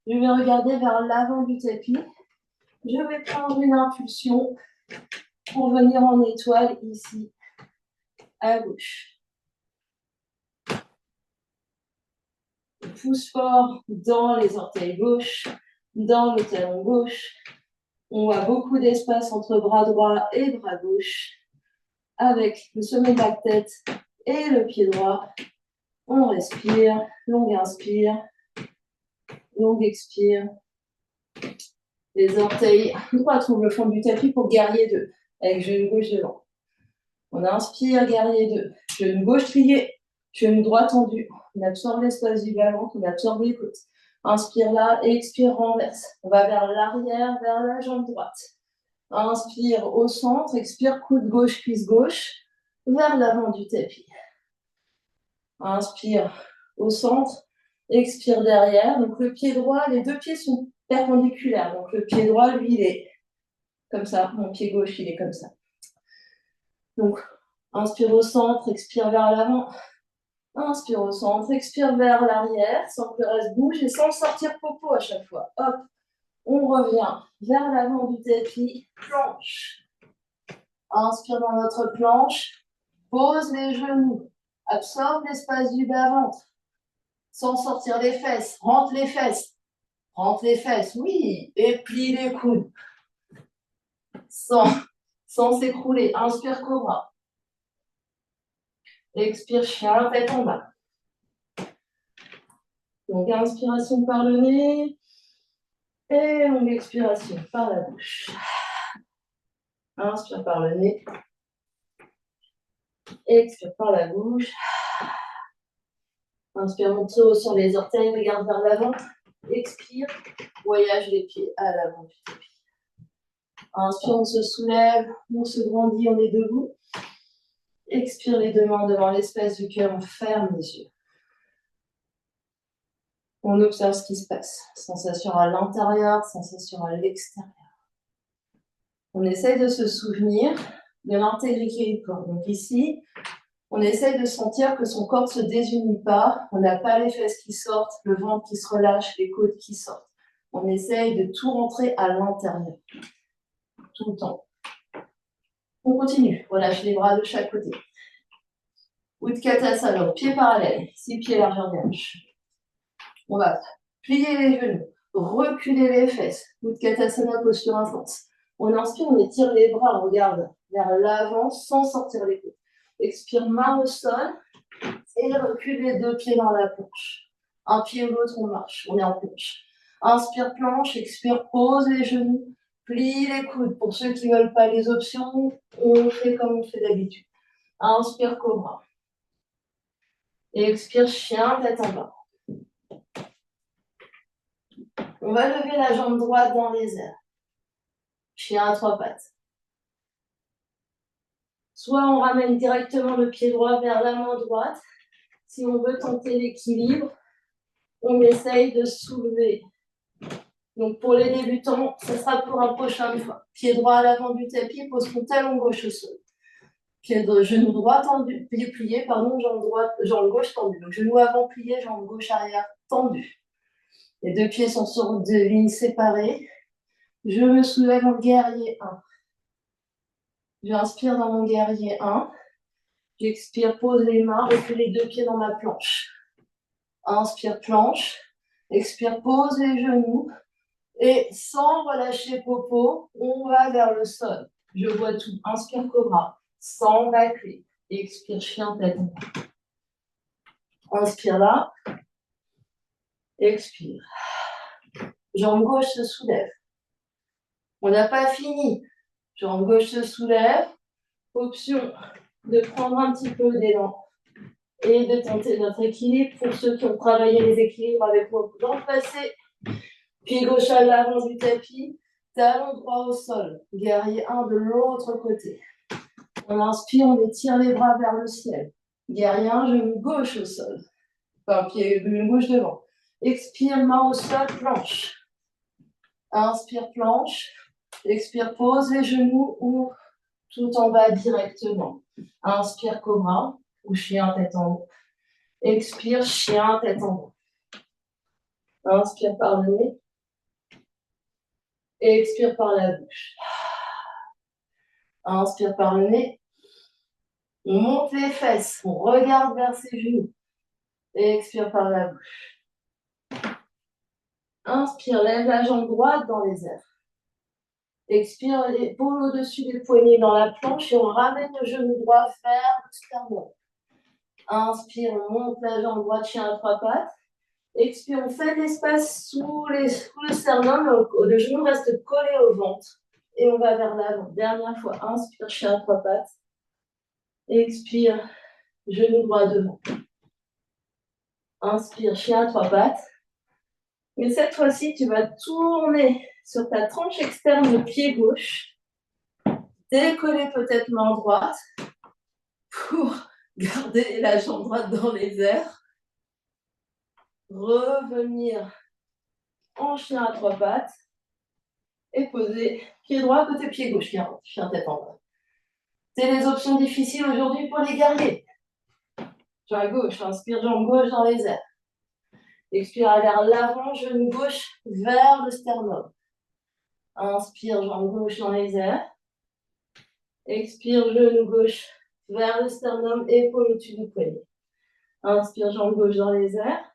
Je vais regarder vers l'avant du tapis. Je vais prendre une impulsion pour venir en étoile ici, à gauche. Je pousse fort dans les orteils gauche, dans le talon gauche. On a beaucoup d'espace entre bras droit et bras gauche. Avec le sommet de la tête et le pied droit. On respire, longue inspire, longue expire. Les orteils droits trouvent le fond du tapis pour guerrier 2, avec genou gauche devant. On inspire, guerrier 2. Genou gauche plié, genou droit tendu. On absorbe l'espace du bas-ventre, on absorbe les côtes. Inspire là, expire, renverse. On va vers l'arrière, vers la jambe droite. Inspire au centre, expire, coude gauche, cuisse gauche, vers l'avant du tapis. Inspire au centre, expire derrière. Donc le pied droit, les deux pieds sont perpendiculaires. Donc le pied droit, lui, il est comme ça. Mon pied gauche, il est comme ça. Donc, inspire au centre, expire vers l'avant. Inspire au centre, expire vers l'arrière, sans que le reste bouge et sans sortir popo à chaque fois. Hop, on revient vers l'avant du tapis, planche. Inspire dans notre planche, pose les genoux, absorbe l'espace du bas-ventre, sans sortir les fesses, rentre les fesses. Rentre les fesses, oui, et plie les coudes. Sans s'écrouler. Inspire, cobra. Expire, chien, tête en bas. Donc, inspiration par le nez. Et longue expiration par la bouche. Inspire par le nez. Expire par la bouche. Inspire, monte sur les orteils, regarde vers l'avant. Expire, voyage les pieds à l'avant du tapis. Inspire, on se soulève, on se grandit, on est debout. Expire les deux mains devant l'espace du cœur, on ferme les yeux. On observe ce qui se passe. Sensation à l'intérieur, sensation à l'extérieur. On essaye de se souvenir de l'intégrité du corps. Donc ici, on essaye de sentir que son corps ne se désunit pas. On n'a pas les fesses qui sortent, le ventre qui se relâche, les côtes qui sortent. On essaye de tout rentrer à l'intérieur. Tout le temps. On continue. Relâche les bras de chaque côté. Utkatasana, pieds parallèles. 6 pieds largeur des hanches. On va plier les genoux, reculer les fesses. Utkatasana, posture intense. On inspire, on étire les bras, on regarde vers l'avant sans sortir les côtes. Expire, main au sol et recule les deux pieds dans la planche. Un pied ou l'autre, on marche, on est en planche. Inspire, planche, expire, pose les genoux, plie les coudes. Pour ceux qui ne veulent pas les options, on fait comme on fait d'habitude. Inspire, cobra. Et expire, chien, tête en bas. On va lever la jambe droite dans les airs. Chien à 3 pattes. Soit on ramène directement le pied droit vers la main droite. Si on veut tenter l'équilibre, on essaye de soulever. Donc pour les débutants, ce sera pour un prochain fois. Pied droit à l'avant du tapis, pose ton talon gauche au sol. Genou droit tendu, pied plié, pardon, jambe gauche tendue. Donc genou avant plié, jambe gauche arrière tendue. Les deux pieds sont sur deux lignes séparées. Je me soulève en guerrier 1. J'inspire dans mon guerrier 1. J'expire, pose les mains, recule les deux pieds dans ma planche. Inspire, planche. Expire, pose les genoux. Et sans relâcher popo, on va vers le sol. Je vois tout. Inspire, cobra. Sans bâcler. Expire, chien, tête. Inspire là. Expire. Jambe gauche se soulève. On n'a pas fini. Jambe gauche se soulève. Option de prendre un petit peu d'élan et de tenter notre équilibre. Pour ceux qui ont travaillé les équilibres avec moi dans le passé, pied gauche à l'avant du tapis, talon droit au sol, guerrier 1 de l'autre côté. On inspire, on étire les bras vers le ciel. Guerrier 1, genou gauche au sol. Enfin, pied gauche devant. Expire, main au sol, planche. Inspire, planche. Expire, pose les genoux ou tout en bas directement. Inspire, cobra ou chien tête en haut. Expire, chien tête en haut. Inspire par le nez. Et expire par la bouche. Inspire par le nez. On monte les fesses. On regarde vers ses genoux. Et expire par la bouche. Inspire, lève la jambe droite dans les airs. Expire, l'épaule au-dessus des poignets dans la planche et on ramène le genou droit vers le sternum. Inspire, on monte la jambe droite, chien à trois pattes. Expire, on fait de l'espace sous le sternum, le genou reste collé au ventre. Et on va vers l'avant. Dernière fois, inspire, chien à trois pattes. Expire, genou droit devant. Inspire, chien à trois pattes. Mais cette fois-ci, tu vas tourner sur ta tranche externe de pied gauche. Décoller peut-être main droite pour garder la jambe droite dans les airs. Revenir en chien à trois pattes. Et poser pied droit côté pied gauche. Chien tête en bas. C'est les options difficiles aujourd'hui pour les guerriers. Jambe gauche, inspire, jambe gauche dans les airs. Expire vers l'avant, genou gauche vers le sternum. Inspire, jambe gauche dans les airs. Expire, genou gauche vers le sternum, épaule au-dessus du poignet. Inspire, jambe gauche dans les airs.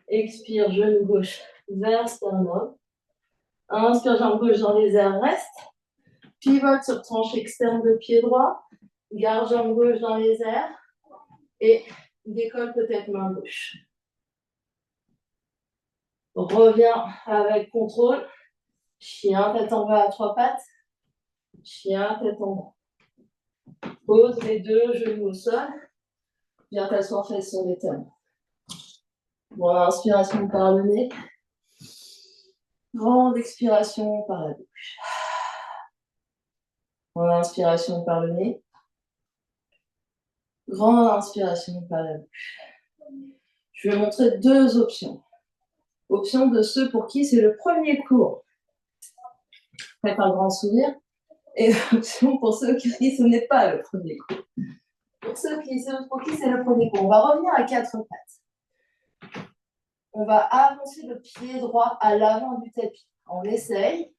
Expire, genou gauche vers sternum. Inspire, jambe gauche dans les airs, reste. Pivote sur tranche externe de pied droit. Garde jambe gauche dans les airs. Et décolle peut-être main gauche. Reviens avec contrôle. Chien, tête en bas à trois pattes. Chien, tête en bas. Pose les deux genoux au sol. Viens t'asseoir face sur les talons. Bon, inspiration par le nez. Grande expiration par la bouche. Grande inspiration par le nez. Grande inspiration par la bouche. Je vais montrer deux options. Option de ceux pour qui c'est le premier cours. Faites un grand sourire. Et option pour ceux qui ce n'est pas le premier cours. Pour ceux pour qui c'est le premier cours, on va revenir à quatre pattes. On va avancer le pied droit à l'avant du tapis. On essaye,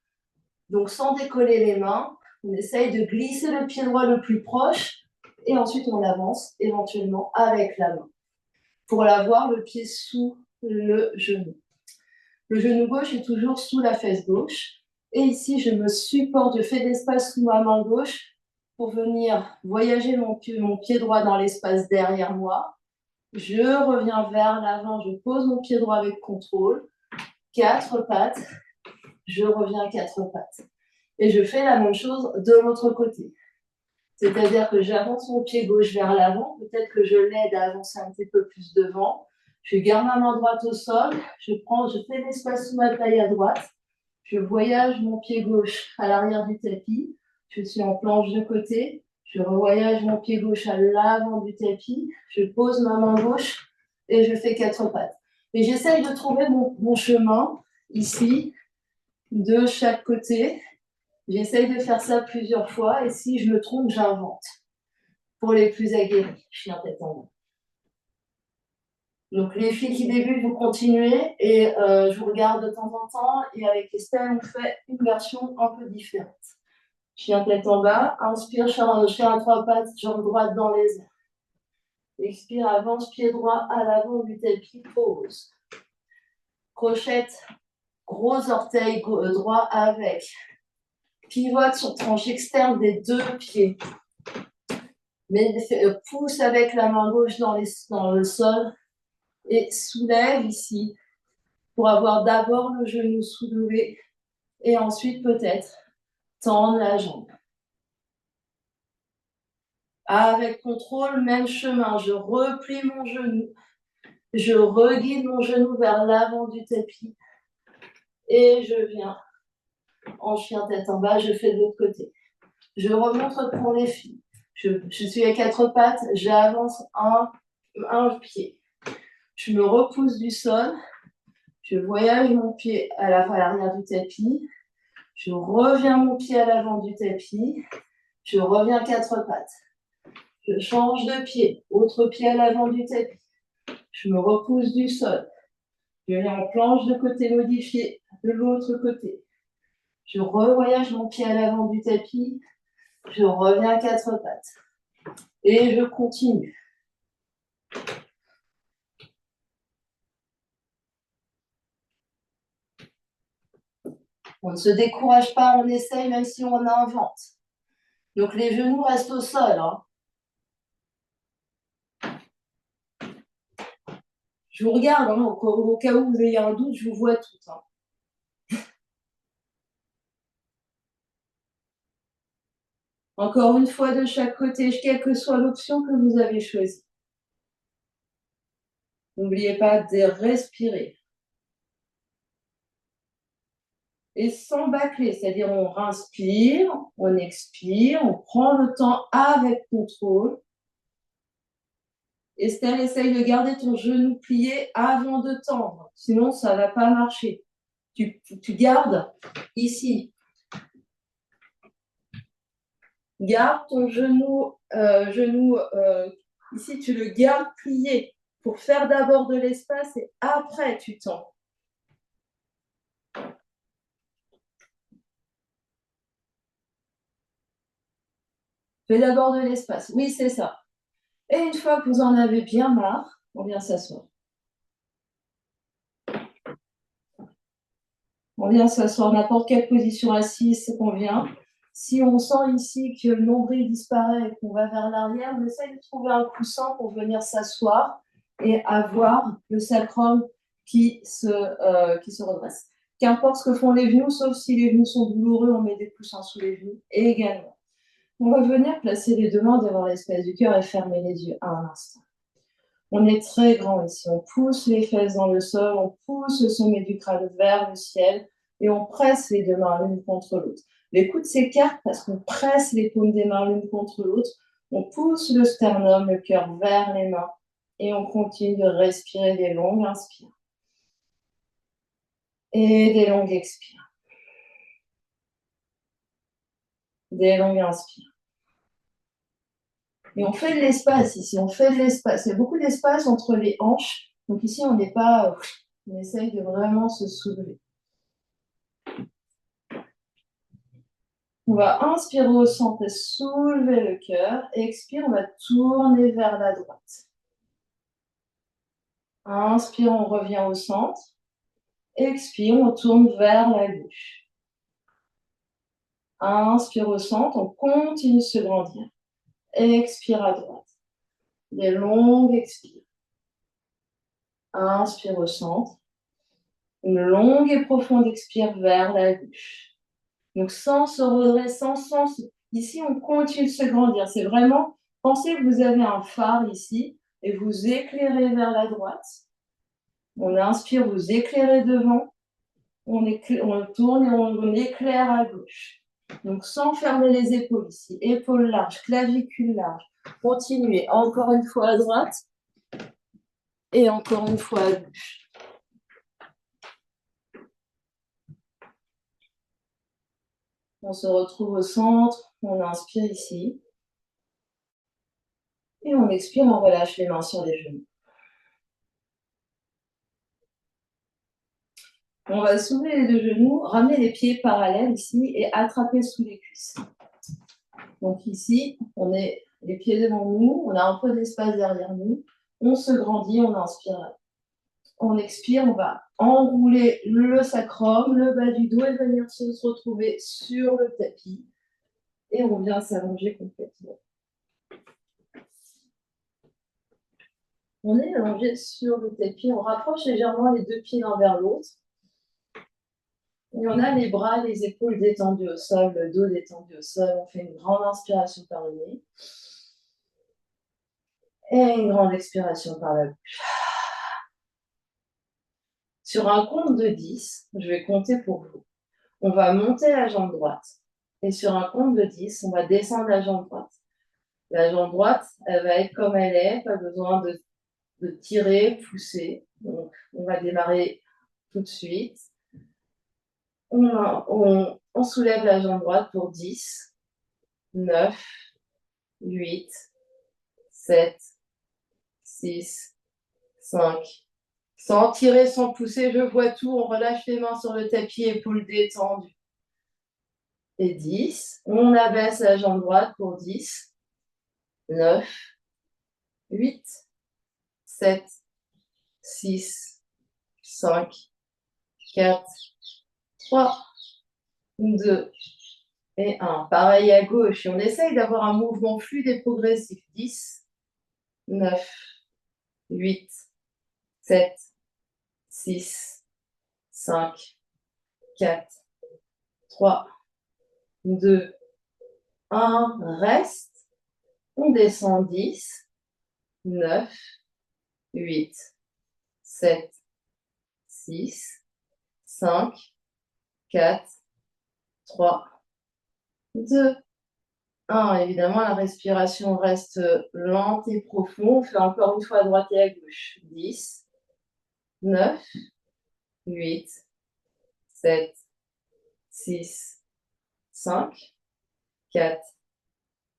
donc sans décoller les mains, on essaye de glisser le pied droit le plus proche et ensuite on avance éventuellement avec la main pour l'avoir le pied sous le genou. Le genou gauche est toujours sous la fesse gauche. Et ici, je me supporte, je fais de l'espace sous ma main gauche pour venir voyager mon pied droit dans l'espace derrière moi. Je reviens vers l'avant, je pose mon pied droit avec contrôle. Quatre pattes, je reviens à quatre pattes. Et je fais la même chose de l'autre côté. C'est-à-dire que j'avance mon pied gauche vers l'avant, peut-être que je l'aide à avancer un petit peu plus devant. Je garde ma main droite au sol, je fais l'espace sous ma taille à droite. Je voyage mon pied gauche à l'arrière du tapis. Je suis en planche de côté. Je revoyage mon pied gauche à l'avant du tapis. Je pose ma main gauche et je fais quatre pattes. Et j'essaye de trouver mon chemin ici, de chaque côté. J'essaye de faire ça plusieurs fois et si je me trompe, j'invente. Pour les plus aguerris, chien tête en bas. Donc les filles qui débutent, vous continuez et je vous regarde de temps en temps et avec Estelle, on fait une version un peu différente. Chien tête en bas, inspire, chien à trois pattes, jambe droite dans les airs. Expire, avance, pied droit à l'avant du tapis, pause. Crochette, gros orteil droit avec. Pivote sur tranche externe des deux pieds. Pousse avec la main gauche dans le sol et soulève ici pour avoir d'abord le genou soulevé et ensuite peut-être tendre la jambe. Avec contrôle, même chemin. Je replie mon genou. Je reguide mon genou vers l'avant du tapis. Et je viens en chien tête en bas. Je fais de l'autre côté. Je remonte pour les filles. Je suis à quatre pattes. J'avance un pied. Je me repousse du sol. Je voyage mon pied à l'arrière du tapis. Je reviens mon pied à l'avant du tapis. Je reviens quatre pattes. Je change de pied. Autre pied à l'avant du tapis. Je me repousse du sol. Je viens en planche de côté modifié de l'autre côté. Je revoyage mon pied à l'avant du tapis. Je reviens quatre pattes. Et je continue. On ne se décourage pas, on essaye même si on invente. Donc les genoux restent au sol. Hein. Je vous regarde, hein, au cas où vous ayez un doute, je vous vois toutes. Hein. Encore une fois de chaque côté, quelle que soit l'option que vous avez choisie. N'oubliez pas de respirer. Et sans bâcler, c'est-à-dire on inspire, on expire, on prend le temps avec contrôle. Esther, essaye de garder ton genou plié avant de tendre, sinon ça ne va pas marcher. Tu gardes ici. Garde ton genou, ici, tu le gardes plié pour faire d'abord de l'espace et après tu tends. Fais d'abord de l'espace. Oui, c'est ça. Et une fois que vous en avez bien marre, on vient s'asseoir. On vient s'asseoir, n'importe quelle position assise, c'est convient. Si on sent ici que le nombril disparaît et qu'on va vers l'arrière, on essaie de trouver un coussin pour venir s'asseoir et avoir le sacrum qui se redresse. Qu'importe ce que font les genoux, sauf si les genoux sont douloureux, on met des coussins sous les genoux. Et également, on va venir placer les deux mains devant l'espace du cœur et fermer les yeux un instant. On est très grand ici. On pousse les fesses dans le sol, on pousse le sommet du crâne vers le ciel et on presse les deux mains l'une contre l'autre. Les coudes s'écartent parce qu'on presse les paumes des mains l'une contre l'autre. On pousse le sternum, le cœur vers les mains et on continue de respirer des longues inspires et des longues expires. Des longues inspires. Et on fait de l'espace ici, on fait de l'espace. Il y a beaucoup d'espace entre les hanches. Donc ici, on n'est pas... On essaye de vraiment se soulever. On va inspirer au centre et soulever le cœur. Expire, on va tourner vers la droite. Inspire, on revient au centre. Expire, on tourne vers la gauche. Inspire au centre, on continue de se grandir. Expire à droite. Des longues expires. Inspire au centre. Une longue et profonde expire vers la gauche. Donc, sans se redresser, ici, on continue de se grandir. C'est vraiment, pensez que vous avez un phare ici et vous éclairez vers la droite. On inspire, vous éclairez devant. On tourne et on éclaire à gauche. Donc, sans fermer les épaules ici. Épaules larges, clavicules larges. Continuez. Encore une fois à droite et encore une fois à gauche. On se retrouve au centre, on inspire ici. Et on expire, on relâche les mains sur les genoux. On va soulever les deux genoux, ramener les pieds parallèles ici et attraper sous les cuisses. Donc ici, on est les pieds devant nous, on a un peu d'espace derrière nous. On se grandit, on inspire. On expire, on va enrouler le sacrum, le bas du dos et venir se retrouver sur le tapis. Et on vient s'allonger complètement. On est allongé sur le tapis, on rapproche légèrement les deux pieds l'un vers l'autre. Et on a les bras, les épaules détendues au sol, le dos détendu au sol. On fait une grande inspiration par le nez. Et une grande expiration par la bouche. Sur un compte de 10, je vais compter pour vous. On va monter la jambe droite. Et sur un compte de 10, on va descendre la jambe droite. La jambe droite, elle va être comme elle est, pas besoin de tirer, pousser. Donc, on va démarrer tout de suite. On soulève la jambe droite pour 10, 9, 8, 7, 6, 5. Sans tirer, sans pousser, je vois tout. On relâche les mains sur le tapis, épaules détendues. Et 10. On abaisse la jambe droite pour 10, 9, 8, 7, 6, 5, 4, 3, 2 et 1. Pareil à gauche. Et on essaye d'avoir un mouvement fluide et progressif. 10, 9, 8, 7, 6, 5, 4, 3, 2, 1. Reste. On descend 10, 9, 8, 7, 6, 5, 4, 3, 2, 1. Évidemment, la respiration reste lente et profonde. On fait encore une fois à droite et à gauche. 10, 9, 8, 7, 6, 5, 4,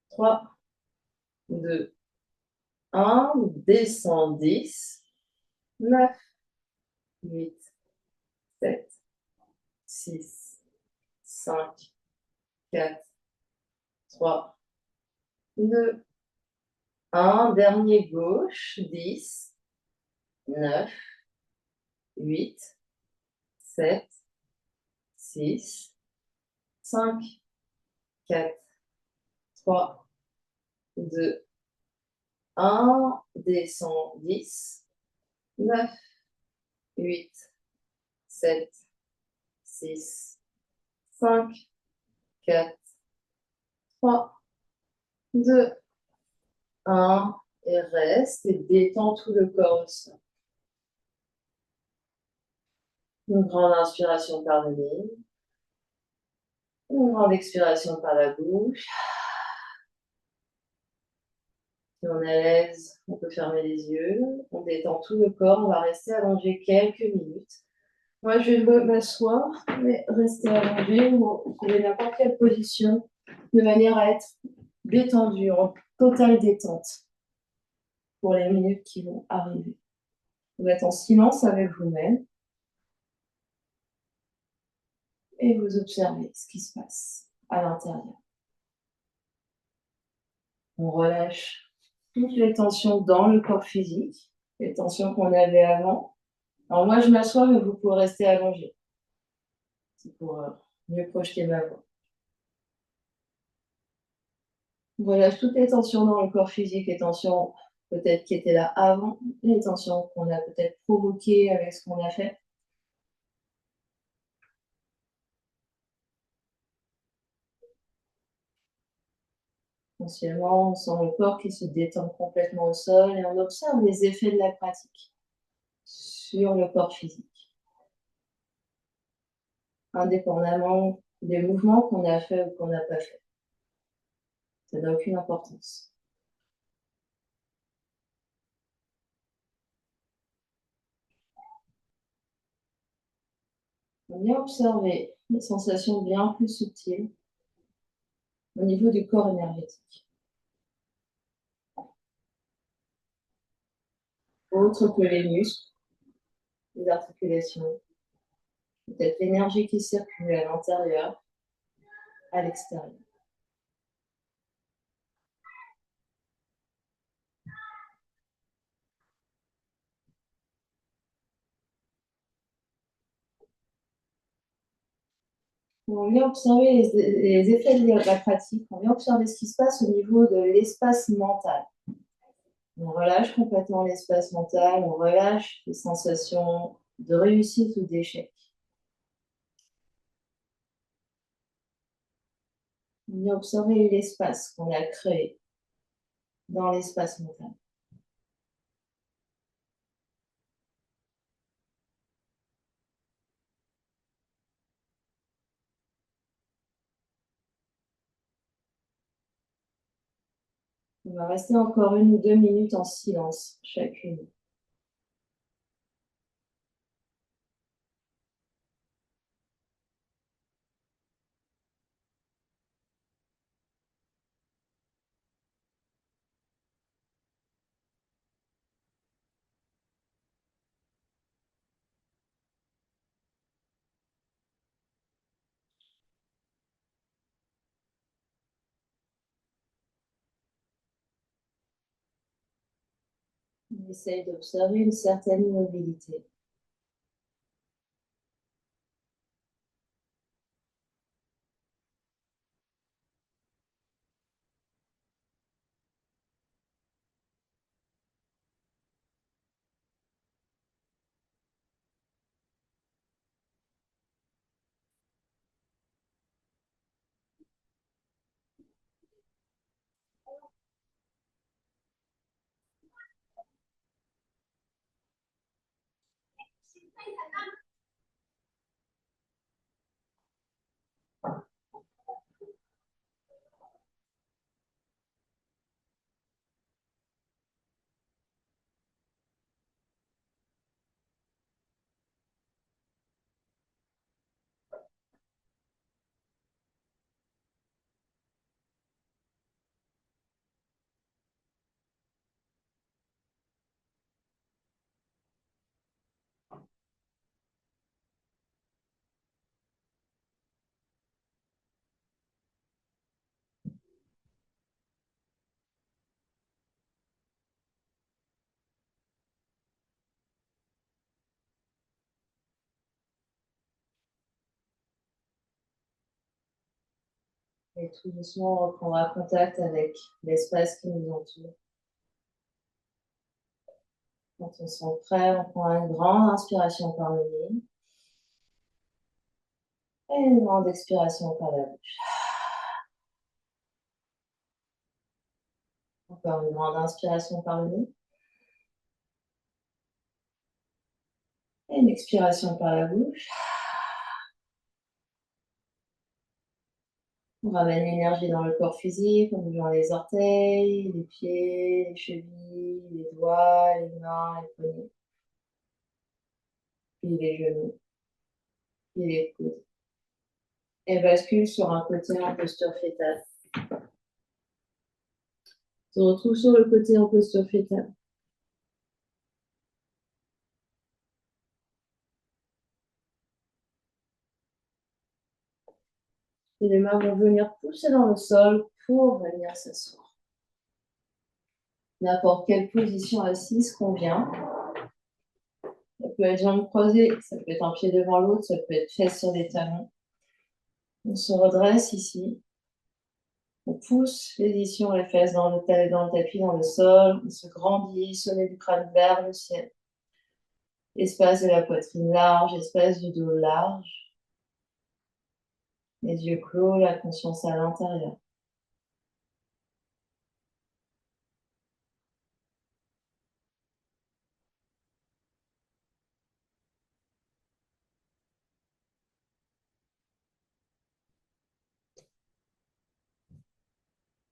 3, 2, 1. Descend 10, 9, 8, 7, 6, 5, 4, 3, 2, 1. Dernier gauche. 10, 9, 8, 7, 6, 5, 4, 3, 2, 1. Descend 10, 9, 8, 7, 6, 5, 4, 3, 2, 1. Et reste et détends tout le corps au sol. Une grande inspiration par le nez. Une grande expiration par la bouche. Si on est à l'aise, on peut fermer les yeux. On détend tout le corps. On va rester allongé quelques minutes. Moi, je vais m'asseoir, mais rester allongé. Vous pouvez n'importe quelle position, de manière à être détendu, en totale détente, pour les minutes qui vont arriver. Vous êtes en silence avec vous-même et vous observez ce qui se passe à l'intérieur. On relâche toutes les tensions dans le corps physique, les tensions qu'on avait avant. Alors moi, je m'assois, mais vous pouvez rester allongé. C'est pour mieux projeter ma voix. On relâche toutes les tensions dans le corps physique, les tensions peut-être qui étaient là avant, les tensions qu'on a peut-être provoquées avec ce qu'on a fait. Essentiellement, on sent le corps qui se détend complètement au sol et on observe les effets de la pratique sur le corps physique, indépendamment des mouvements qu'on a fait ou qu'on n'a pas fait. Ça n'a aucune importance. On vient observer des sensations bien plus subtiles au niveau du corps énergétique. Autre que les muscles, les articulations, peut-être l'énergie qui circule à l'intérieur, à l'extérieur. On vient observer les effets de la pratique, on vient observer ce qui se passe au niveau de l'espace mental. On relâche complètement l'espace mental, on relâche les sensations de réussite ou d'échec. On vient observer l'espace qu'on a créé dans l'espace mental. On va rester encore 1 ou 2 minutes en silence, chacune. On essaye d'observer une certaine immobilité. Et tout doucement, on reprendra contact avec l'espace qui nous entoure. Quand on se sent prêt, on prend une grande inspiration par le nez et une grande expiration par la bouche. Encore une grande inspiration par le nez et une expiration par la bouche. On ramène l'énergie dans le corps physique, en bougeant les orteils, les pieds, les chevilles, les doigts, les mains, les poignets, puis les genoux, puis les coudes. Et bascule sur un côté en posture fétale. On se retrouve sur le côté en posture fétale. Et les mains vont venir pousser dans le sol pour venir s'asseoir. N'importe quelle position assise convient. Ça peut être jambes croisées, ça peut être un pied devant l'autre, ça peut être fesses sur des talons. On se redresse ici. On pousse les ischions, les fesses dans le tapis, dans le sol. On se grandit, sommet du crâne vers le ciel. Espace de la poitrine large, espace du dos large. Les yeux clos, la conscience à l'intérieur.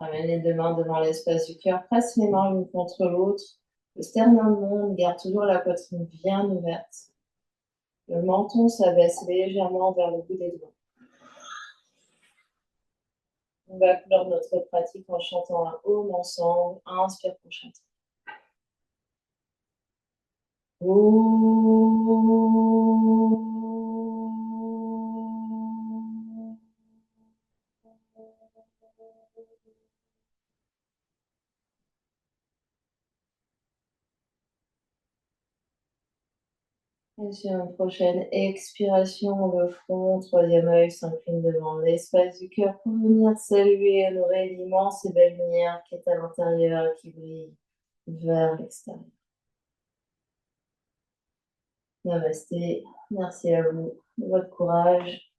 Ramène les deux mains devant l'espace du cœur. Presse les mains l'une contre l'autre. Le sternum monte, garde toujours la poitrine bien ouverte. Le menton s'abaisse légèrement vers le bout des doigts. On va clore notre pratique en chantant un home ensemble. Inspire pour chanter. Et sur une prochaine expiration, le front, troisième œil s'incline devant l'espace du cœur pour venir saluer et honorer l'immense et belle lumière qui est à l'intérieur, qui brille vers l'extérieur. Namasté, merci à vous de votre courage.